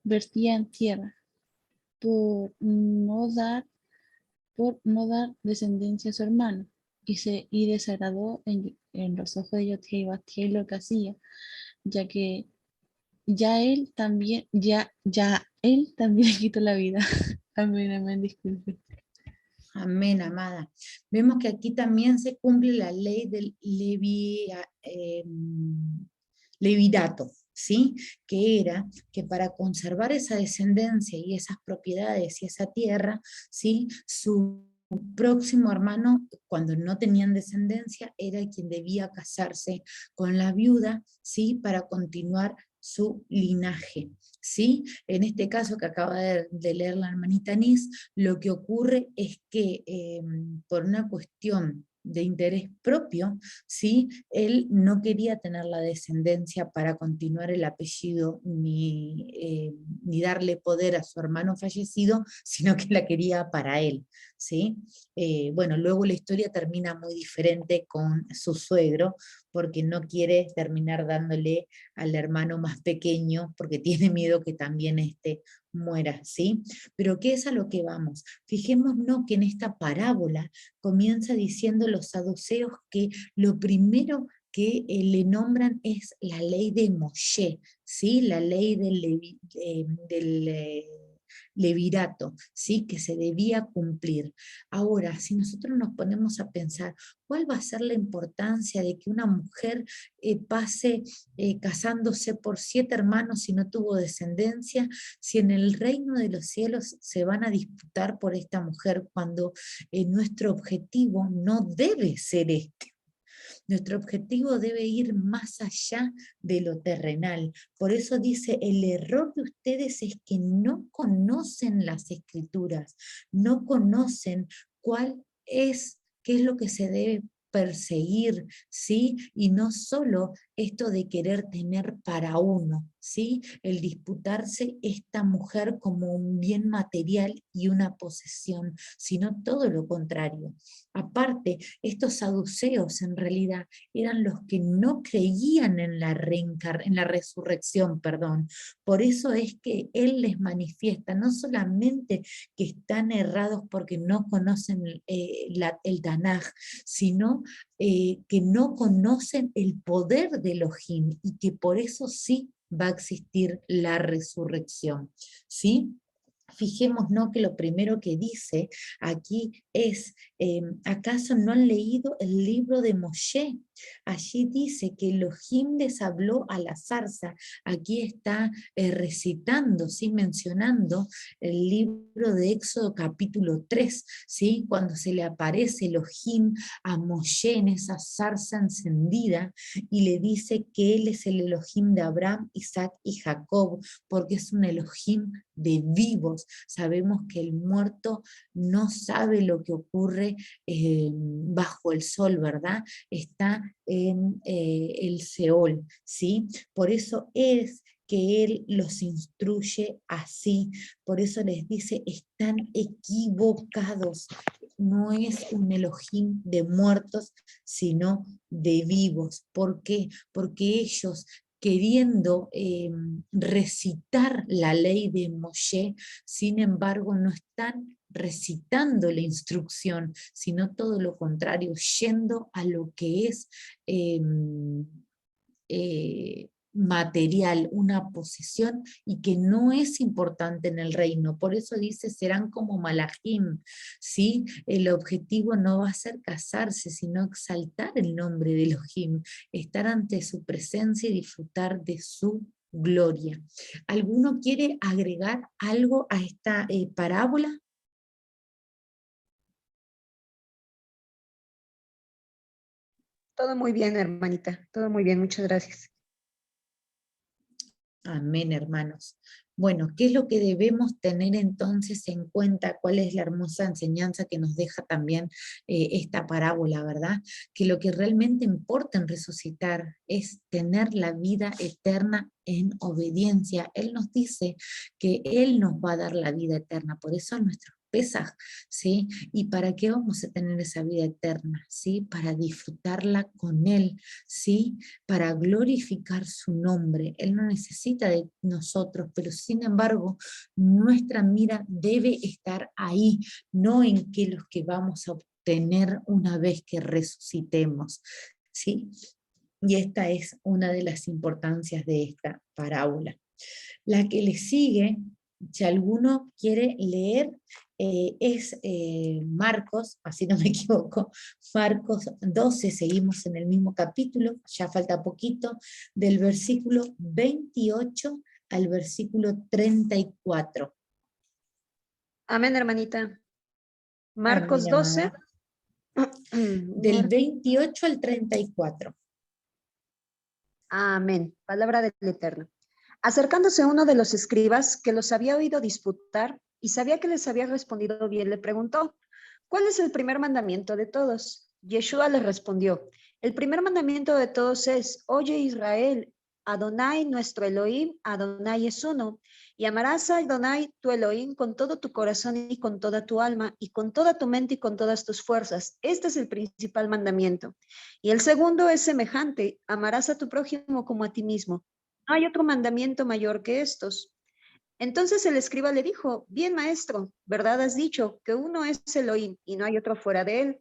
vertía en tierra, por no dar descendencia a su hermano, y desagradó en los ojos de Yod-Hei Bat-Hei lo que hacía, ya que él también le quitó la vida. Amén, amén, disculpe. Amén, amada. Vemos que aquí también se cumple la ley del levirato, ¿sí? Que era que para conservar esa descendencia y esas propiedades y esa tierra, ¿sí? Su próximo hermano, cuando no tenían descendencia, era quien debía casarse con la viuda, ¿sí? Para continuar su linaje, ¿sí? En este caso que acaba de leer la hermanita Nis, lo que ocurre es que por una cuestión de interés propio, ¿sí? Él no quería tener la descendencia para continuar el apellido ni darle poder a su hermano fallecido, sino que la quería para él, ¿sí? Bueno, luego la historia termina muy diferente con su suegro, porque no quiere terminar dándole al hermano más pequeño, porque tiene miedo que también muera, ¿sí? Pero ¿qué es a lo que vamos? Fijémonos que en esta parábola comienza diciendo los saduceos que lo primero que le nombran es la ley de Moshe, ¿sí? La ley del levirato, ¿sí? Que se debía cumplir. Ahora, si nosotros nos ponemos a pensar, ¿cuál va a ser la importancia de que una mujer pase casándose por 7 hermanos si no tuvo descendencia, si en el reino de los cielos se van a disputar por esta mujer cuando nuestro objetivo no debe ser este? Nuestro objetivo debe ir más allá de lo terrenal. Por eso dice, el error de ustedes es que no conocen las escrituras, no conocen qué es lo que se debe perseguir, ¿sí? Y no solo esto de querer tener para uno, ¿sí? El disputarse esta mujer como un bien material y una posesión, sino todo lo contrario. Aparte, estos saduceos en realidad eran los que no creían en la resurrección, perdón. Por eso es que él les manifiesta, no solamente que están errados porque no conocen el Tanaj, sino que no conocen el poder de Elohim y que por eso sí va a existir la resurrección, ¿sí? Fijémonos que lo primero que dice aquí es, ¿acaso no han leído el libro de Moshe? Allí dice que Elohim les habló a la zarza. Aquí está recitando, ¿sí? Mencionando el libro de Éxodo capítulo 3, ¿sí? Cuando se le aparece Elohim a Moshe en esa zarza encendida y le dice que él es el Elohim de Abraham, Isaac y Jacob, porque es un Elohim de vivos. Sabemos que el muerto no sabe lo que ocurre bajo el sol, ¿verdad? Está en el Seol, ¿sí? Por eso es que él los instruye así, por eso les dice, están equivocados, no es un Elohim de muertos, sino de vivos. ¿Por qué? Porque ellos, queriendo recitar la ley de Moshe, sin embargo no están recitando la instrucción, sino todo lo contrario, yendo a lo que es material, una posesión, y que no es importante en el reino. Por eso dice, serán como malajim, ¿sí? El objetivo no va a ser casarse, sino exaltar el nombre de Elohim, estar ante su presencia y disfrutar de su gloria. ¿Alguno quiere agregar algo a esta parábola? Todo muy bien, hermanita. Todo muy bien. Muchas gracias. Amén, hermanos. Bueno, ¿qué es lo que debemos tener entonces en cuenta? ¿Cuál es la hermosa enseñanza que nos deja también esta parábola, verdad? Que lo que realmente importa en resucitar es tener la vida eterna en obediencia. Él nos dice que Él nos va a dar la vida eterna, por eso nuestros Pesaj, ¿sí? ¿Y para qué vamos a tener esa vida eterna? ¿Sí? Para disfrutarla con Él, ¿sí? Para glorificar su nombre. Él no necesita de nosotros, pero sin embargo, nuestra mira debe estar ahí, no en qué los que vamos a obtener una vez que resucitemos, ¿sí? Y esta es una de las importancias de esta parábola. La que le sigue, si alguno quiere leer, es Marcos, así no me equivoco, Marcos 12, seguimos en el mismo capítulo, ya falta poquito, del versículo 28 al versículo 34. Amén, hermanita. Marcos Amén, 12. amada. Del 28 al 34. Amén. Palabra del Eterno. Acercándose uno de los escribas que los había oído disputar y sabía que les había respondido bien, le preguntó, ¿cuál es el primer mandamiento de todos? Yeshua le respondió, el primer mandamiento de todos es, oye Israel, Adonai nuestro Elohim, Adonai es uno, y amarás a Adonai tu Elohim con todo tu corazón y con toda tu alma y con toda tu mente y con todas tus fuerzas. Este es el principal mandamiento. Y el segundo es semejante, amarás a tu prójimo como a ti mismo. No hay otro mandamiento mayor que estos. Entonces el escriba le dijo, bien maestro, verdad has dicho que uno es Elohim y no hay otro fuera de él.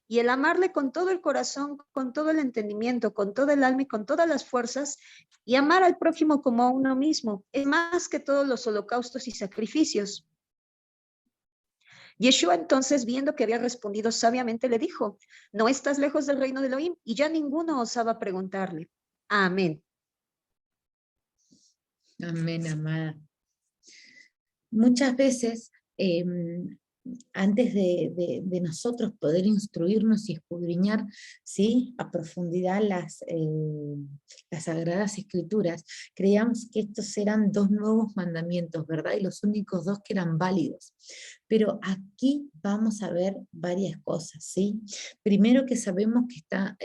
Y el amarle con todo el corazón, con todo el entendimiento, con todo el alma y con todas las fuerzas, y amar al prójimo como a uno mismo, es más que todos los holocaustos y sacrificios. Yeshua entonces, viendo que había respondido sabiamente, le dijo, no estás lejos del reino de Elohim, y ya ninguno osaba preguntarle. Amén. Amén, amada. Muchas veces, antes de nosotros poder instruirnos y escudriñar, ¿sí?, a profundidad las Sagradas Escrituras, creíamos que estos eran dos nuevos mandamientos, ¿verdad? Y los únicos dos que eran válidos. Pero aquí vamos a ver varias cosas, ¿sí? Primero que sabemos que está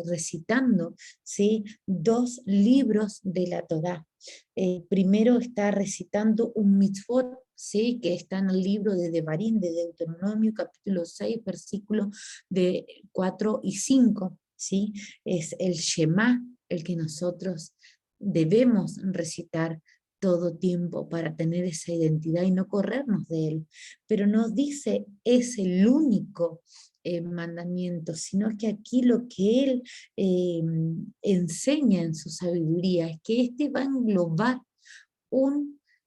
recitando, ¿sí?, dos libros de la Torá. Primero está recitando un mitzvot, ¿sí? Que está en el libro de Devarim, de Deuteronomio, capítulo 6, versículos de 4 y 5, ¿sí? Es el Shema, el que nosotros debemos recitar todo tiempo para tener esa identidad y no corrernos de él. Pero no dice es el único mandamiento, sino que aquí lo que él enseña en su sabiduría es que este va a englobar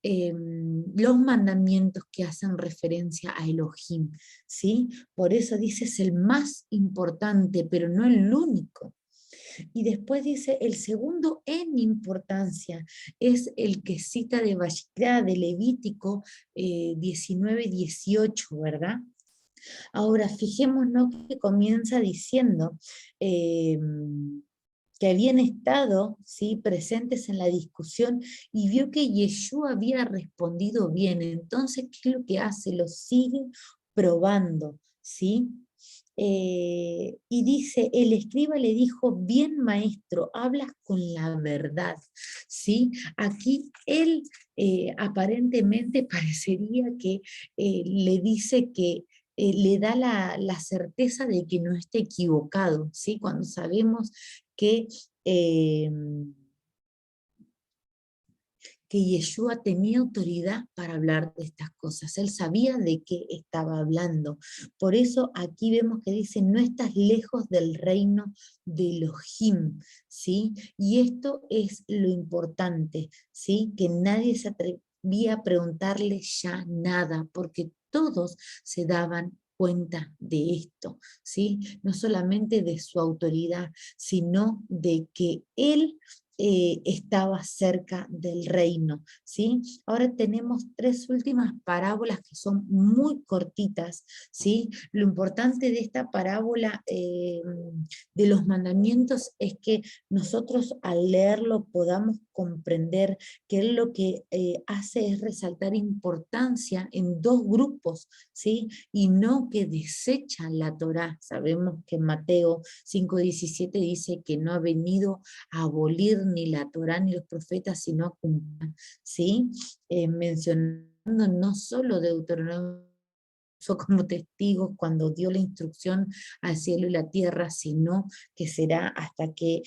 los mandamientos que hacen referencia a Elohim, ¿sí? Por eso dice es el más importante, pero no el único. Y después dice, el segundo en importancia es el que cita de Vayikra, de Levítico 19:18, ¿verdad? Ahora, fijémonos que comienza diciendo que habían estado, ¿sí?, presentes en la discusión y vio que Yeshua había respondido bien. Entonces, ¿qué es lo que hace? Lo sigue probando, ¿sí? Y dice, el escriba le dijo, bien maestro, hablas con la verdad, ¿sí? Aquí él aparentemente parecería que le dice que le da la certeza de que no esté equivocado, ¿sí? Cuando sabemos que Yeshua tenía autoridad para hablar de estas cosas. Él sabía de qué estaba hablando. Por eso aquí vemos que dice, no estás lejos del reino de Elohim, ¿sí? Y esto es lo importante, ¿sí? Que nadie se atrevía a preguntarle ya nada, porque todos se daban cuenta de esto, ¿sí? No solamente de su autoridad, sino de que él estaba cerca del reino, ¿sí? Ahora tenemos tres últimas parábolas que son muy cortitas, ¿sí? Lo importante de esta parábola de los mandamientos es que nosotros al leerlo podamos comprender que él lo que hace es resaltar importancia en dos grupos, ¿sí? Y no que desecha la Torá. Sabemos que Mateo 5:17 dice que no ha venido a abolir ni la Torá ni los profetas, sino a cumplir, ¿sí? Mencionando no solo Deuteronomio como testigos cuando dio la instrucción al cielo y la tierra, sino que será hasta que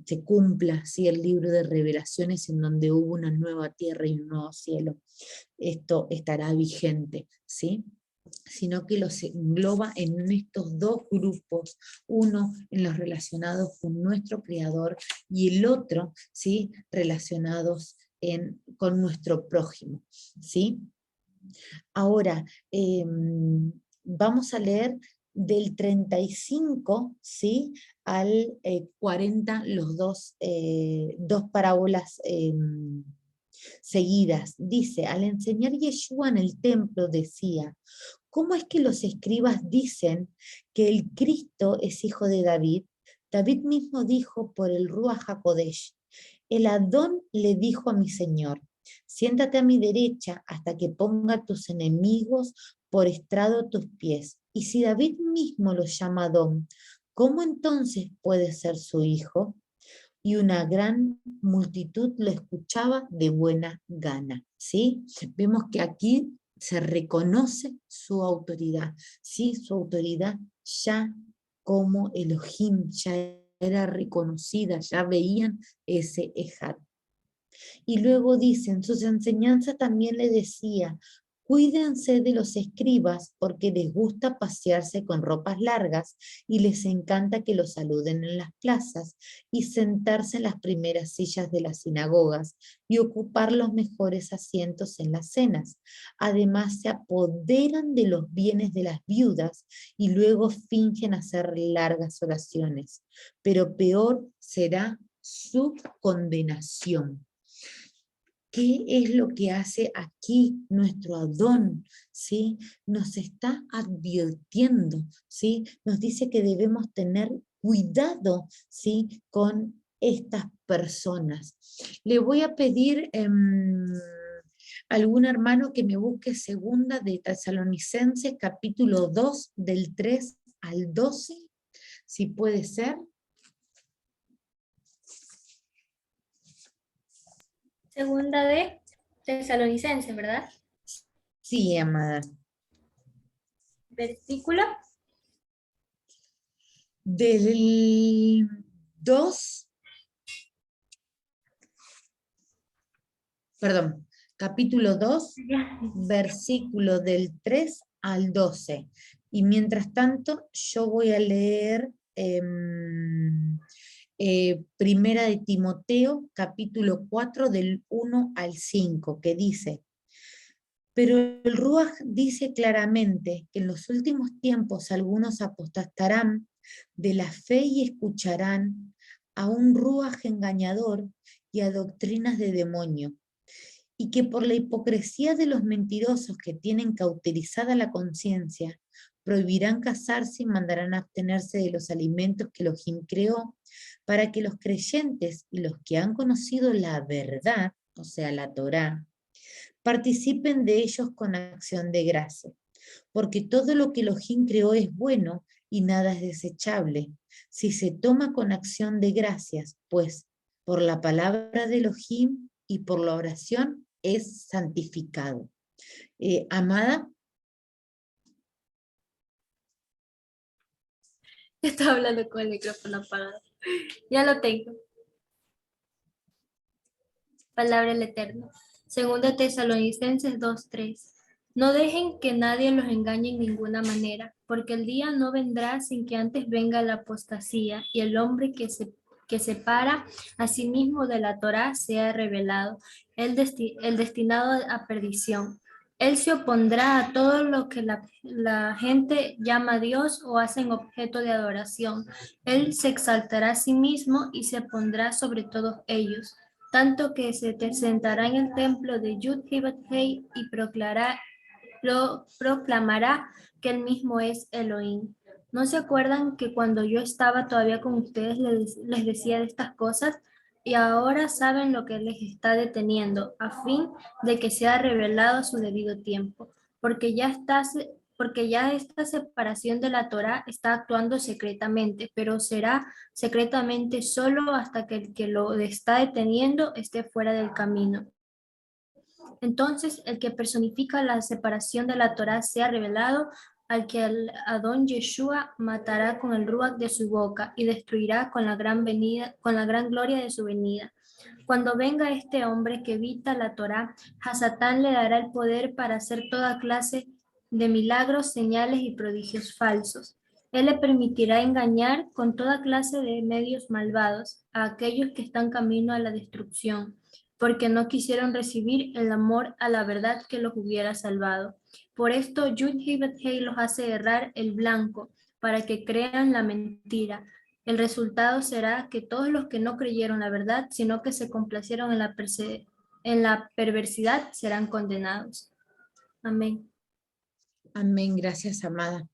se cumpla, ¿sí?, el libro de Revelaciones en donde hubo una nueva tierra y un nuevo cielo. Esto estará vigente, ¿sí? Sino que los engloba en estos dos grupos, uno en los relacionados con nuestro Creador y el otro, ¿sí?, relacionados con nuestro prójimo, ¿sí? Ahora, vamos a leer del 35, ¿sí?, al 40, los dos parábolas seguidas. Dice, al enseñar Yeshua en el templo decía, ¿cómo es que los escribas dicen que el Cristo es hijo de David? David mismo dijo por el Ruach HaKodesh, el Adón le dijo a mi Señor, siéntate a mi derecha hasta que ponga tus enemigos por estrado tus pies. Y si David mismo lo llama Adón, ¿cómo entonces puede ser su hijo? Y una gran multitud lo escuchaba de buena gana, ¿sí? Vemos que aquí se reconoce su autoridad, ¿sí? Su autoridad ya como Elohim, ya era reconocida, ya veían ese Ejad. Y luego dicen, sus enseñanzas también le decía, cuídense de los escribas porque les gusta pasearse con ropas largas y les encanta que los saluden en las plazas y sentarse en las primeras sillas de las sinagogas y ocupar los mejores asientos en las cenas. Además se apoderan de los bienes de las viudas y luego fingen hacer largas oraciones. Pero peor será su condenación. ¿Qué es lo que hace aquí nuestro Adón? ¿Sí? Nos está advirtiendo, ¿sí? Nos dice que debemos tener cuidado, ¿sí?, con estas personas. Le voy a pedir a algún hermano que me busque segunda de Tesalonicenses, capítulo 2, del 3 al 12, si puede ser. Segunda de Tesalonicenses, ¿verdad? Sí, amada. Versículo. Del 2, perdón, capítulo 2, versículo del 3 al 12. Y mientras tanto, yo voy a leer Primera de Timoteo, capítulo 4, del 1 al 5, que dice: pero el Ruaj dice claramente que en los últimos tiempos algunos apostatarán de la fe y escucharán a un Ruaj engañador y a doctrinas de demonio, y que por la hipocresía de los mentirosos que tienen cauterizada la conciencia, prohibirán casarse y mandarán abstenerse de los alimentos que Elohim creó, para que los creyentes y los que han conocido la verdad, o sea, la Torá, participen de ellos con acción de gracia, porque todo lo que Elohim creó es bueno y nada es desechable, si se toma con acción de gracias, pues por la palabra de Elohim y por la oración es santificado. Amada. Estaba hablando con el micrófono apagado. Ya lo tengo. Palabra del Eterno. Segunda Tesalonicenses 2:3. No dejen que nadie los engañe en ninguna manera, porque el día no vendrá sin que antes venga la apostasía y el hombre que separa a sí mismo de la Torá sea revelado, el destinado a perdición. Él se opondrá a todo lo que la gente llama Dios o hacen objeto de adoración. Él se exaltará a sí mismo y se pondrá sobre todos ellos, tanto que se te sentará en el templo de Yud-Heh y proclamará que él mismo es Elohim. ¿No se acuerdan que cuando yo estaba todavía con ustedes les decía de estas cosas? Y ahora saben lo que les está deteniendo, a fin de que sea revelado a su debido tiempo, porque ya esta separación de la Torá está actuando secretamente, pero será secretamente solo hasta que el que lo está deteniendo esté fuera del camino. Entonces, el que personifica la separación de la Torá sea revelado, al que el Adón Yeshua matará con el ruach de su boca y destruirá con la gran gloria de su venida. Cuando venga este hombre que evita la Torá, a Satán le dará el poder para hacer toda clase de milagros, señales y prodigios falsos. Él le permitirá engañar con toda clase de medios malvados a aquellos que están camino a la destrucción, porque no quisieron recibir el amor a la verdad que los hubiera salvado. Por esto Yud-Heh los hace errar el blanco, para que crean la mentira. El resultado será que todos los que no creyeron la verdad, sino que se complacieron en la perversidad, serán condenados. Amén. Amén, gracias, amada.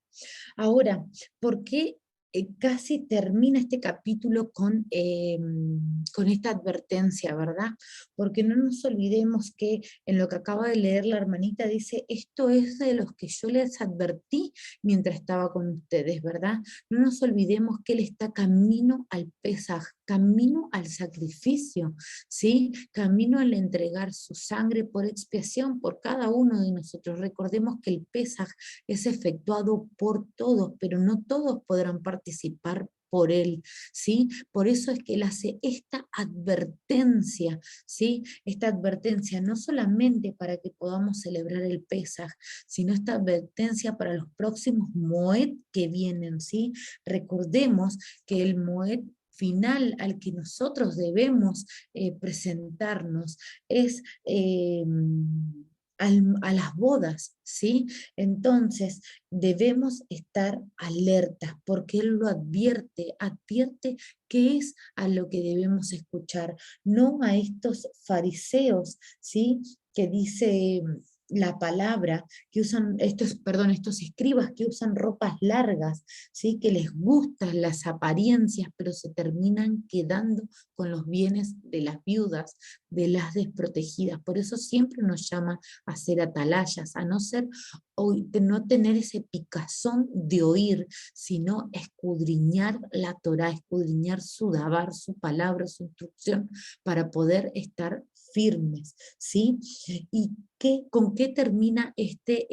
Ahora, ¿por qué casi termina este capítulo con esta advertencia, verdad? Porque no nos olvidemos que en lo que acaba de leer la hermanita dice: esto es de los que yo les advertí mientras estaba con ustedes, ¿verdad? No nos olvidemos que Él está camino al Pesaj, camino al sacrificio, ¿sí? Camino al entregar su sangre por expiación por cada uno de nosotros. Recordemos que el Pesaj es efectuado por todos, pero no todos podrán participar por él, ¿sí? Por eso es que él hace esta advertencia, ¿sí? Esta advertencia no solamente para que podamos celebrar el Pesaj, sino esta advertencia para los próximos Moed que vienen, ¿sí? Recordemos que el Moed final al que nosotros debemos presentarnos es a las bodas, ¿sí? Entonces debemos estar alertas porque Él lo advierte qué es a lo que debemos escuchar, no a estos fariseos, ¿sí? Que dice la palabra, que usan, estos escribas que usan ropas largas, ¿sí? Que les gustan las apariencias, pero se terminan quedando con los bienes de las viudas, de las desprotegidas. Por eso siempre nos llama a ser atalayas, a no tener ese picazón de oír, sino escudriñar la Torá, escudriñar su dabar, su palabra, su instrucción, para poder estar firmes, ¿sí? ¿Y con qué termina este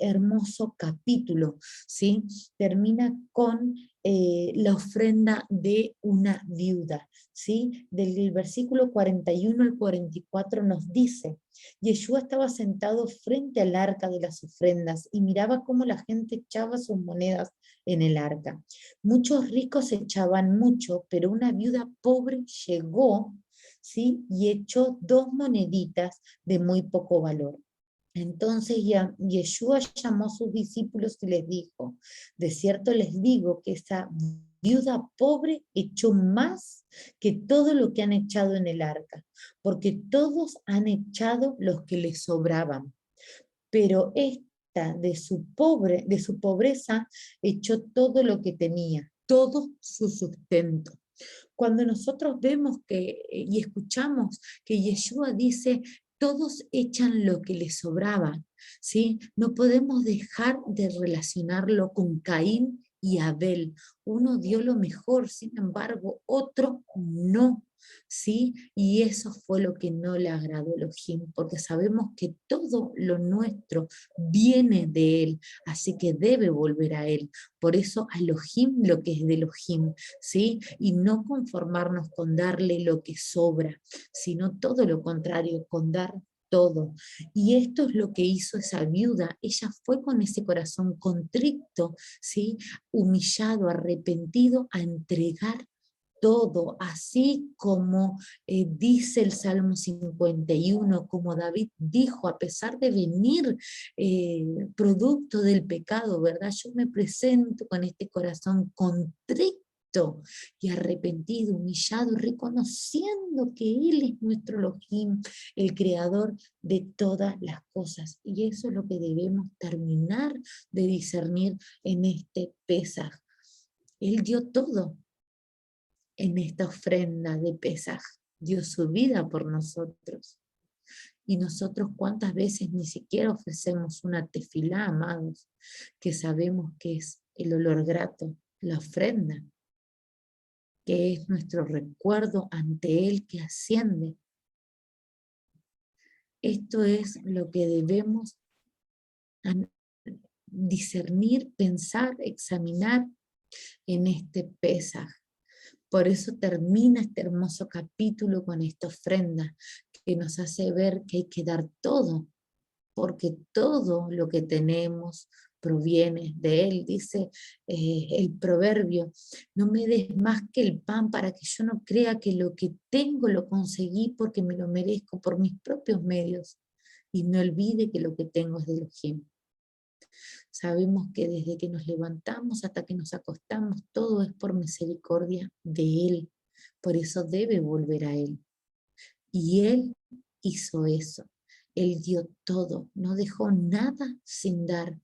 hermoso capítulo? ¿Sí? Termina con la ofrenda de una viuda, ¿sí? Del versículo 41 al 44 nos dice: Yeshua estaba sentado frente al arca de las ofrendas y miraba cómo la gente echaba sus monedas en el arca. Muchos ricos echaban mucho, pero una viuda pobre llegó, ¿sí? Y echó 2 moneditas de muy poco valor. Entonces Yeshua llamó a sus discípulos y les dijo: de cierto les digo que esa viuda pobre echó más que todo lo que han echado en el arca, porque todos han echado los que les sobraban, pero esta de su pobreza echó todo lo que tenía, todo su sustento. Cuando nosotros vemos y escuchamos que Yeshua dice: todos echan lo que les sobraba, ¿sí? No podemos dejar de relacionarlo con Caín y Abel. Uno dio lo mejor, sin embargo, otro no, ¿sí? Y eso fue lo que no le agradó a Elohim, porque sabemos que todo lo nuestro viene de él, así que debe volver a él. Por eso a Elohim lo que es de Elohim, ¿sí? Y no conformarnos con darle lo que sobra, sino todo lo contrario, con dar todo. Y esto es lo que hizo esa viuda. Ella fue con ese corazón contrito, ¿sí? Humillado, arrepentido, a entregar todo, así como dice el Salmo 51, como David dijo: a pesar de venir producto del pecado, ¿verdad? Yo me presento con este corazón contrito y arrepentido, humillado, reconociendo que Él es nuestro Elohim, el creador de todas las cosas. Y eso es lo que debemos terminar de discernir en este Pesaj. Él dio todo en esta ofrenda de Pesaj, dio su vida por nosotros. Y nosotros cuántas veces ni siquiera ofrecemos una tefilá, amados, que sabemos que es el olor grato, la ofrenda, que es nuestro recuerdo ante Él que asciende. Esto es lo que debemos discernir, pensar, examinar en este Pesaj. Por eso termina este hermoso capítulo con esta ofrenda que nos hace ver que hay que dar todo, porque todo lo que tenemos proviene de Él. Dice el proverbio: no me des más que el pan para que yo no crea que lo que tengo lo conseguí porque me lo merezco por mis propios medios, y no olvide que lo que tengo es de Elohim. Sabemos que desde que nos levantamos hasta que nos acostamos, todo es por misericordia de Él. Por eso debe volver a Él. Y Él hizo eso. Él dio todo, no dejó nada sin dar.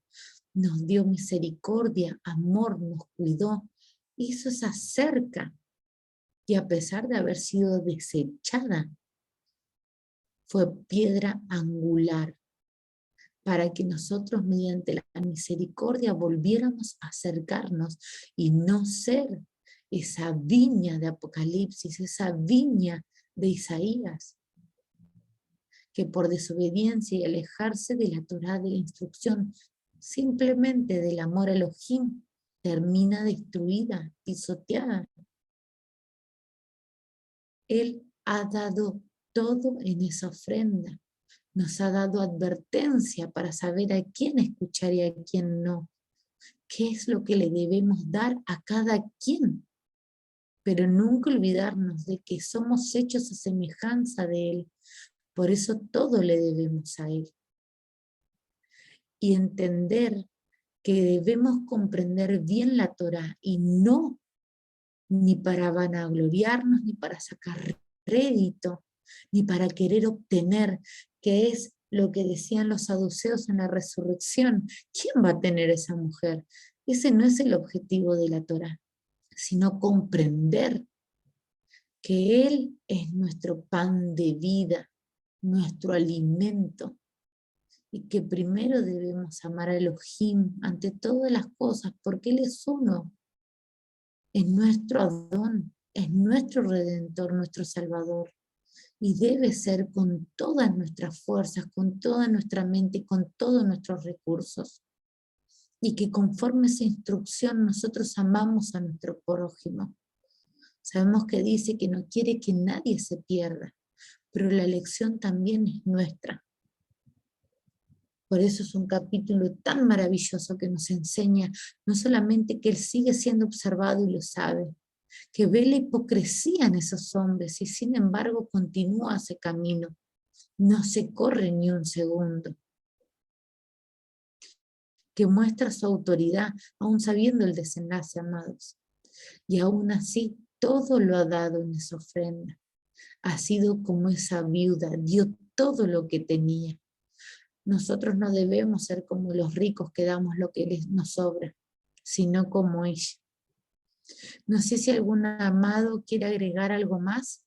Nos dio misericordia, amor, nos cuidó. Hizo esa cerca. Y a pesar de haber sido desechada, fue piedra angular, para que nosotros mediante la misericordia volviéramos a acercarnos y no ser esa viña de Apocalipsis, esa viña de Isaías, que por desobediencia y alejarse de la Torá, de la instrucción, simplemente del amor a Elohim, termina destruida, pisoteada. Él ha dado todo en esa ofrenda. Nos ha dado advertencia para saber a quién escuchar y a quién no. ¿Qué es lo que le debemos dar a cada quien? Pero nunca olvidarnos de que somos hechos a semejanza de Él. Por eso todo le debemos a Él. Y entender que debemos comprender bien la Torá y no ni para vanagloriarnos, ni para sacar rédito, ni para querer obtener, que es lo que decían los saduceos en la resurrección. ¿Quién va a tener esa mujer? Ese no es el objetivo de la Torá, sino comprender que Él es nuestro pan de vida, nuestro alimento, y que primero debemos amar a Elohim ante todas las cosas, porque Él es uno, es nuestro Adón, es nuestro Redentor, nuestro Salvador. Y debe ser con todas nuestras fuerzas, con toda nuestra mente, con todos nuestros recursos. Y que conforme esa instrucción nosotros amamos a nuestro prójimo. Sabemos que dice que no quiere que nadie se pierda, pero la elección también es nuestra. Por eso es un capítulo tan maravilloso que nos enseña no solamente que él sigue siendo observado y lo sabe, que ve la hipocresía en esos hombres y sin embargo continúa ese camino. No se corre ni un segundo. Que muestra su autoridad, aún sabiendo el desenlace, amados. Y aún así, todo lo ha dado en esa ofrenda. Ha sido como esa viuda, dio todo lo que tenía. Nosotros no debemos ser como los ricos que damos lo que nos sobra, sino como ella. No sé si algún amado quiere agregar algo más.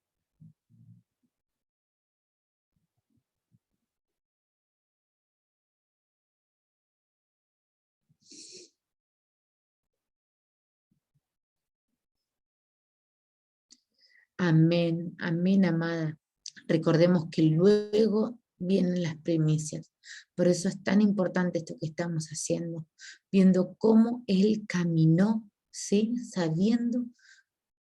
Amén, amén, amada. Recordemos que luego vienen las primicias. Por eso es tan importante esto que estamos haciendo, viendo cómo él caminó, ¿sí? Sabiendo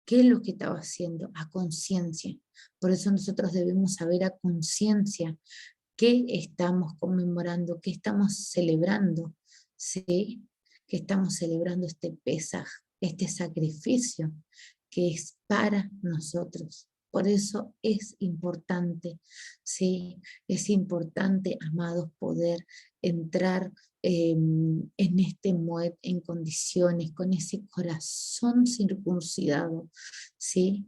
qué es lo que estaba haciendo, a conciencia. Por eso nosotros debemos saber a conciencia qué estamos conmemorando, qué estamos celebrando, ¿sí? Que estamos celebrando este Pesaj, este sacrificio que es para nosotros. Por eso es importante, ¿sí? Es importante, amados, poder entrar en este Moed en condiciones, con ese corazón circuncidado, ¿sí?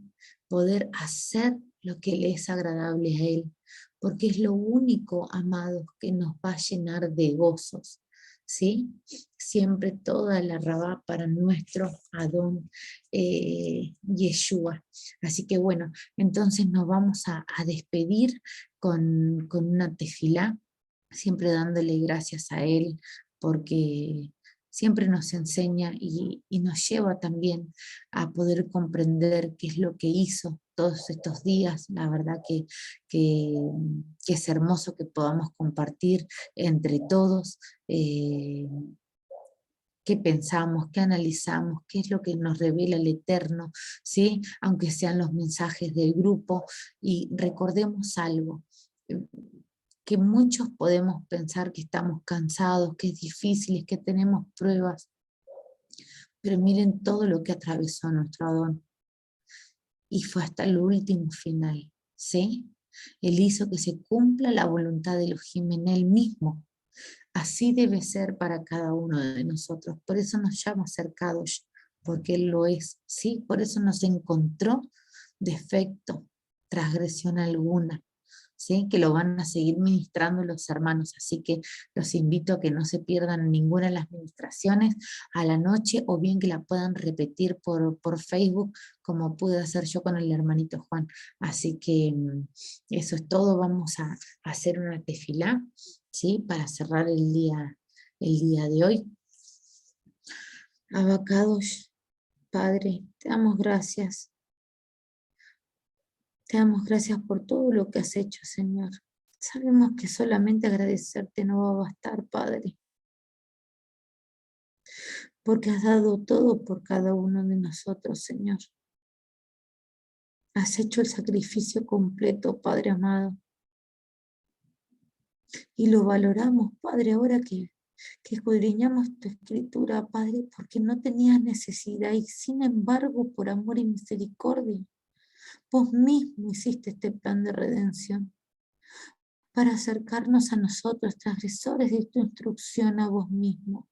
Poder hacer lo que le es agradable a Él, porque es lo único, amados, que nos va a llenar de gozos, ¿sí? Siempre toda la rabá para nuestro Adón Yeshua. Así que bueno, entonces nos vamos a despedir con una tefilá, siempre dándole gracias a Él, porque siempre nos enseña y nos lleva también a poder comprender qué es lo que hizo todos estos días. La verdad que es hermoso que podamos compartir entre todos qué pensamos, qué analizamos, qué es lo que nos revela el Eterno, ¿sí? Aunque sean los mensajes del grupo. Y recordemos algo, que muchos podemos pensar que estamos cansados, que es difícil, que tenemos pruebas, pero miren todo lo que atravesó nuestro Adón. Y fue hasta el último final, ¿sí? Él hizo que se cumpla la voluntad de Elohim en él mismo. Así debe ser para cada uno de nosotros. Por eso nos llama cercados, porque Él lo es, ¿sí? Por eso nos encontró defecto, transgresión alguna, ¿sí? Que lo van a seguir ministrando los hermanos. Así que los invito a que no se pierdan ninguna de las ministraciones a la noche, o bien que la puedan repetir por Facebook, como pude hacer yo con el hermanito Juan. Así que eso es todo. Vamos a hacer una tefilá, ¿sí? Para cerrar el día de hoy. Abacados, Padre, te damos gracias. Te damos gracias por todo lo que has hecho, Señor. Sabemos que solamente agradecerte no va a bastar, Padre, porque has dado todo por cada uno de nosotros, Señor. Has hecho el sacrificio completo, Padre amado. Y lo valoramos, Padre, ahora que escudriñamos tu escritura, Padre, porque no tenías necesidad y sin embargo, por amor y misericordia, vos mismo hiciste este plan de redención para acercarnos a nosotros, transgresores de tu instrucción, a vos mismo.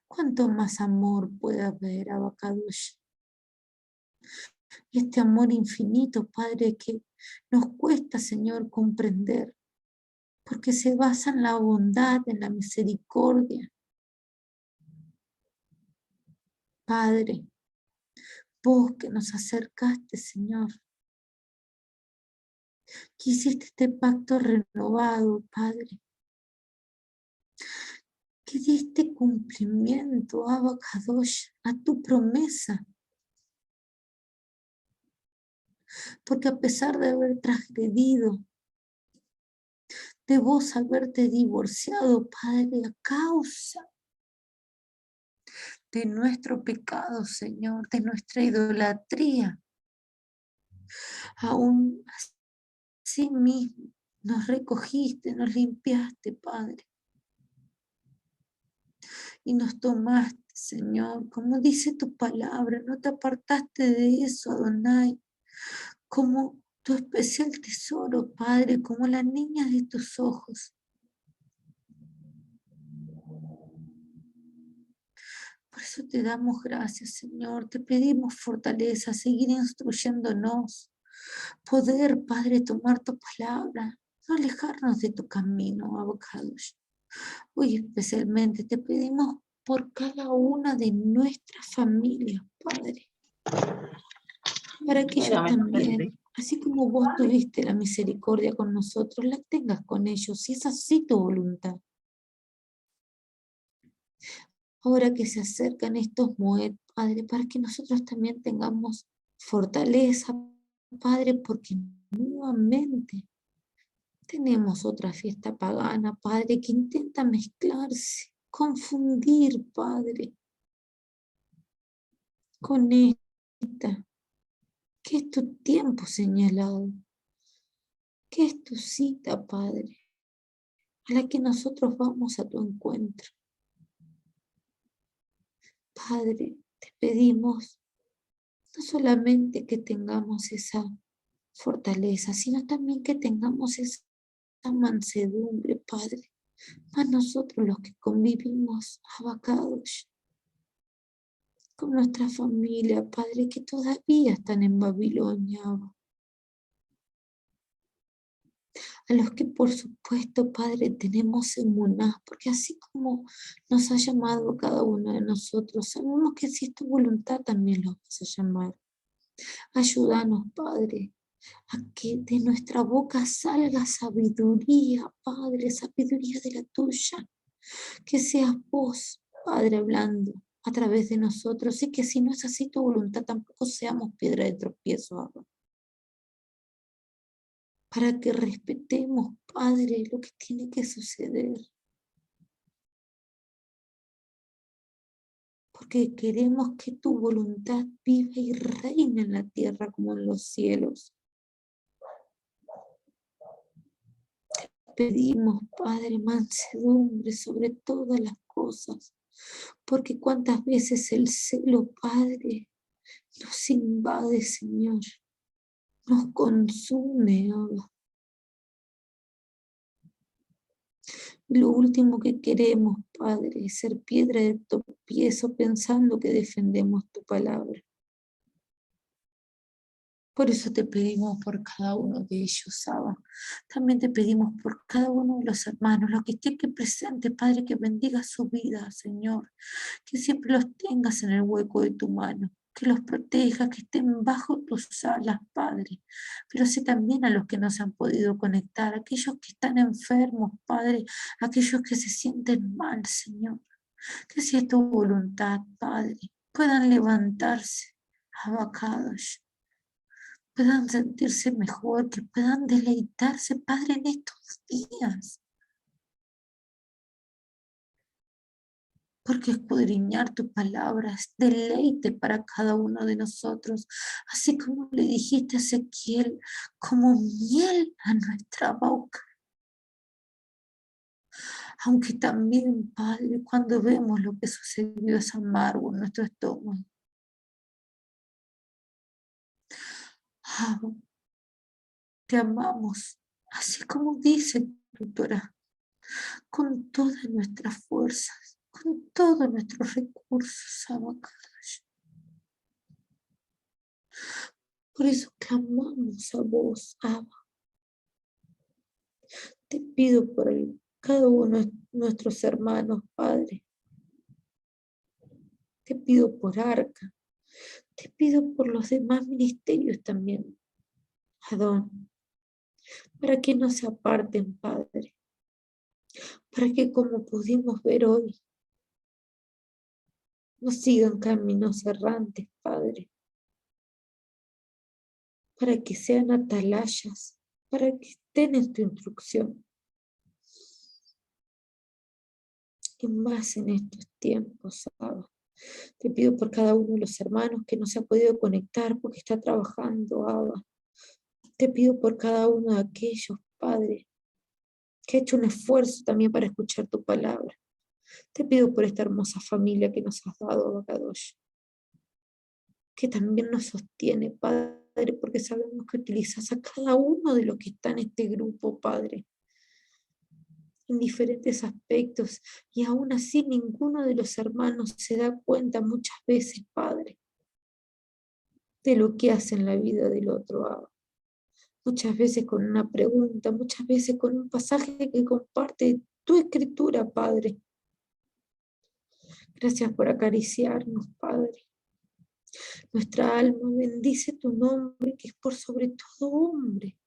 ¿Cuánto más amor puede haber, Abacadush? Este amor infinito, Padre, que nos cuesta, Señor, comprender, porque se basa en la bondad, en la misericordia. Padre, vos que nos acercaste, Señor, que hiciste este pacto renovado, Padre, que diste cumplimiento, Abacadosh, a tu promesa. porque a pesar de haber transgredido, de vos haberte divorciado, Padre, a causa de nuestro pecado, Señor, de nuestra idolatría, aún así mismo nos recogiste, nos limpiaste, Padre, y nos tomaste, Señor, como dice tu palabra, no te apartaste de eso, Adonai, como tu especial tesoro, Padre, como la niña de tus ojos. Por eso te damos gracias, Señor, te pedimos fortaleza, seguir instruyéndonos, poder, Padre, tomar tu palabra, no alejarnos de tu camino, Abacados. Hoy especialmente te pedimos por cada una de nuestras familias, Padre, para que ellos también, así como vos tuviste la misericordia con nosotros, la tengas con ellos, si es así tu voluntad. Ahora que se acercan estos Moed, Padre, para que nosotros también tengamos fortaleza, Padre, porque nuevamente tenemos otra fiesta pagana, Padre, que intenta mezclarse, confundir, Padre, con esta, que es tu tiempo señalado, que es tu cita, Padre, a la que nosotros vamos a tu encuentro. Padre, te pedimos no solamente que tengamos esa fortaleza, sino también que tengamos esa mansedumbre, Padre, a nosotros los que convivimos abacados con nuestra familia, Padre, que todavía están en Babilonia, a los que por supuesto, Padre, tenemos emuná, porque así como nos ha llamado cada uno de nosotros, sabemos que si es tu voluntad también los vas a llamar. Ayúdanos, Padre, a que de nuestra boca salga sabiduría, Padre, sabiduría de la tuya, que seas vos, Padre, hablando a través de nosotros, y que si no es así tu voluntad, tampoco seamos piedra de tropiezo, Abba. Para que respetemos, Padre, lo que tiene que suceder. Porque queremos que tu voluntad viva y reine en la tierra como en los cielos. Pedimos, Padre, mansedumbre sobre todas las cosas, porque cuántas veces el celo, Padre, nos invade, Señor, nos consume, Abba. Lo último que queremos, Padre, es ser piedra de tropiezo pensando que defendemos tu palabra. Por eso te pedimos por cada uno de ellos, Abba. También te pedimos por cada uno de los hermanos, los que estén aquí presentes, Padre, que bendiga su vida, Señor. Que siempre los tengas en el hueco de tu mano. Que los protejas, que estén bajo tus alas, Padre. Pero sé también a los que no se han podido conectar, aquellos que están enfermos, Padre, aquellos que se sienten mal, Señor. Que si es tu voluntad, Padre, puedan levantarse abacados, puedan sentirse mejor, que puedan deleitarse, Padre, en estos días. Porque escudriñar tu palabra es deleite para cada uno de nosotros, así como le dijiste a Ezequiel, como miel a nuestra boca. Aunque también, Padre, cuando vemos lo que sucedió es amargo en nuestro estómago. Abba, te amamos, así como dice tu Torah, con todas nuestras fuerzas, con todos nuestros recursos, Abba. Por eso clamamos a vos, Abba. Te pido por cada uno de nuestros hermanos, Padre. Te pido por Arca. Te pido por los demás ministerios también, Adón. Para que no se aparten, Padre. Para que, como pudimos ver hoy, no sigan caminos errantes, Padre. para que sean atalayas, para que estén en tu instrucción. Y más en estos tiempos, Abba. Te pido por cada uno de los hermanos que no se ha podido conectar porque está trabajando, Abba. Te pido por cada uno de aquellos, Padre, que ha hecho un esfuerzo también para escuchar tu palabra. Te pido por esta hermosa familia que nos has dado, Abacadosh, que también nos sostiene, Padre, porque sabemos que utilizas a cada uno de los que está en este grupo, Padre, en diferentes aspectos, y aún así ninguno de los hermanos se da cuenta muchas veces, Padre, de lo que hace en la vida del otro, Abba. Muchas veces con una pregunta, muchas veces con un pasaje que comparte tu escritura, Padre. Gracias por acariciarnos, Padre. Nuestra alma bendice tu nombre, que es por sobre todo hombre.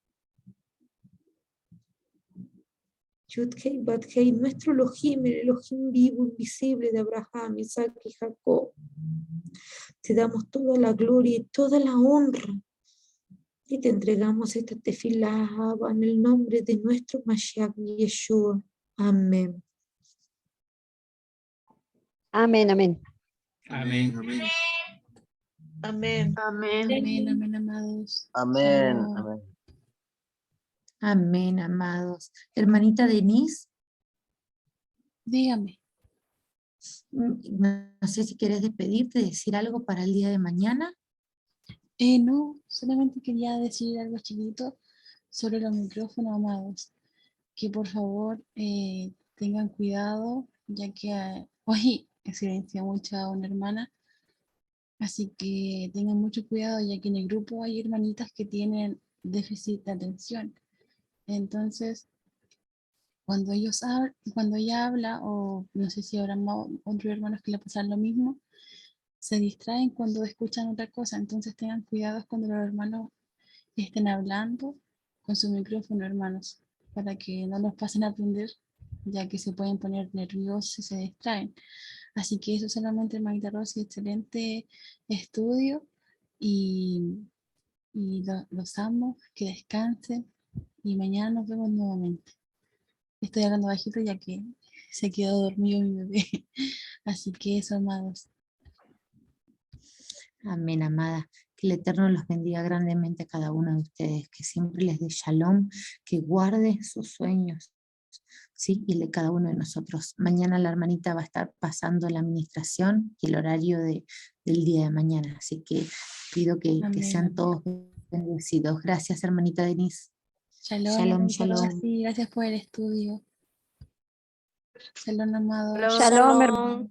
Yud-Hei, Bad-Hei, nuestro Elohim, el Elohim vivo, invisible de Abraham, Isaac y Jacob. Te damos toda la gloria y toda la honra. Y te entregamos esta tefilá, Abba, en el nombre de nuestro Mashiach Yeshua. Amén. Amén, amén. Amén, amén. Amén. Amén, amén, amados. Amén. Shalom. Amén. Amén, amados. Hermanita Denise, Dígame. no sé si quieres despedirte, decir algo para el día de mañana. No, solamente quería decir algo chiquito sobre los micrófonos, amados. Que por favor tengan cuidado, ya que hoy silencié mucho a una hermana. Así que tengan mucho cuidado, ya que en el grupo hay hermanitas que tienen déficit de atención. Entonces, cuando ella habla, o no sé si habrá otros hermanos que le pasan lo mismo, se distraen cuando escuchan otra cosa. Entonces tengan cuidado cuando los hermanos estén hablando con su micrófono, hermanos, para que no los pasen a atender, ya que se pueden poner nerviosos y se distraen. Así que eso solamente, hermanita Rosy, excelente estudio y los amo, que descansen y mañana nos vemos nuevamente. Estoy hablando bajito ya que se quedó dormido mi bebé. Así que eso, amados. Amén, amada. Que el Eterno los bendiga grandemente a cada uno de ustedes, que siempre les dé shalom, que guarde sus sueños, ¿sí? Y el de cada uno de nosotros. Mañana la hermanita va a estar pasando la administración y el horario del día de mañana, así que pido que Amén, sean amén. todos bendecidos. Gracias, hermanita Denise. Shalom, Shalom, hermanita shalom. Rosy, gracias por el estudio. Shalom, amados. Shalom.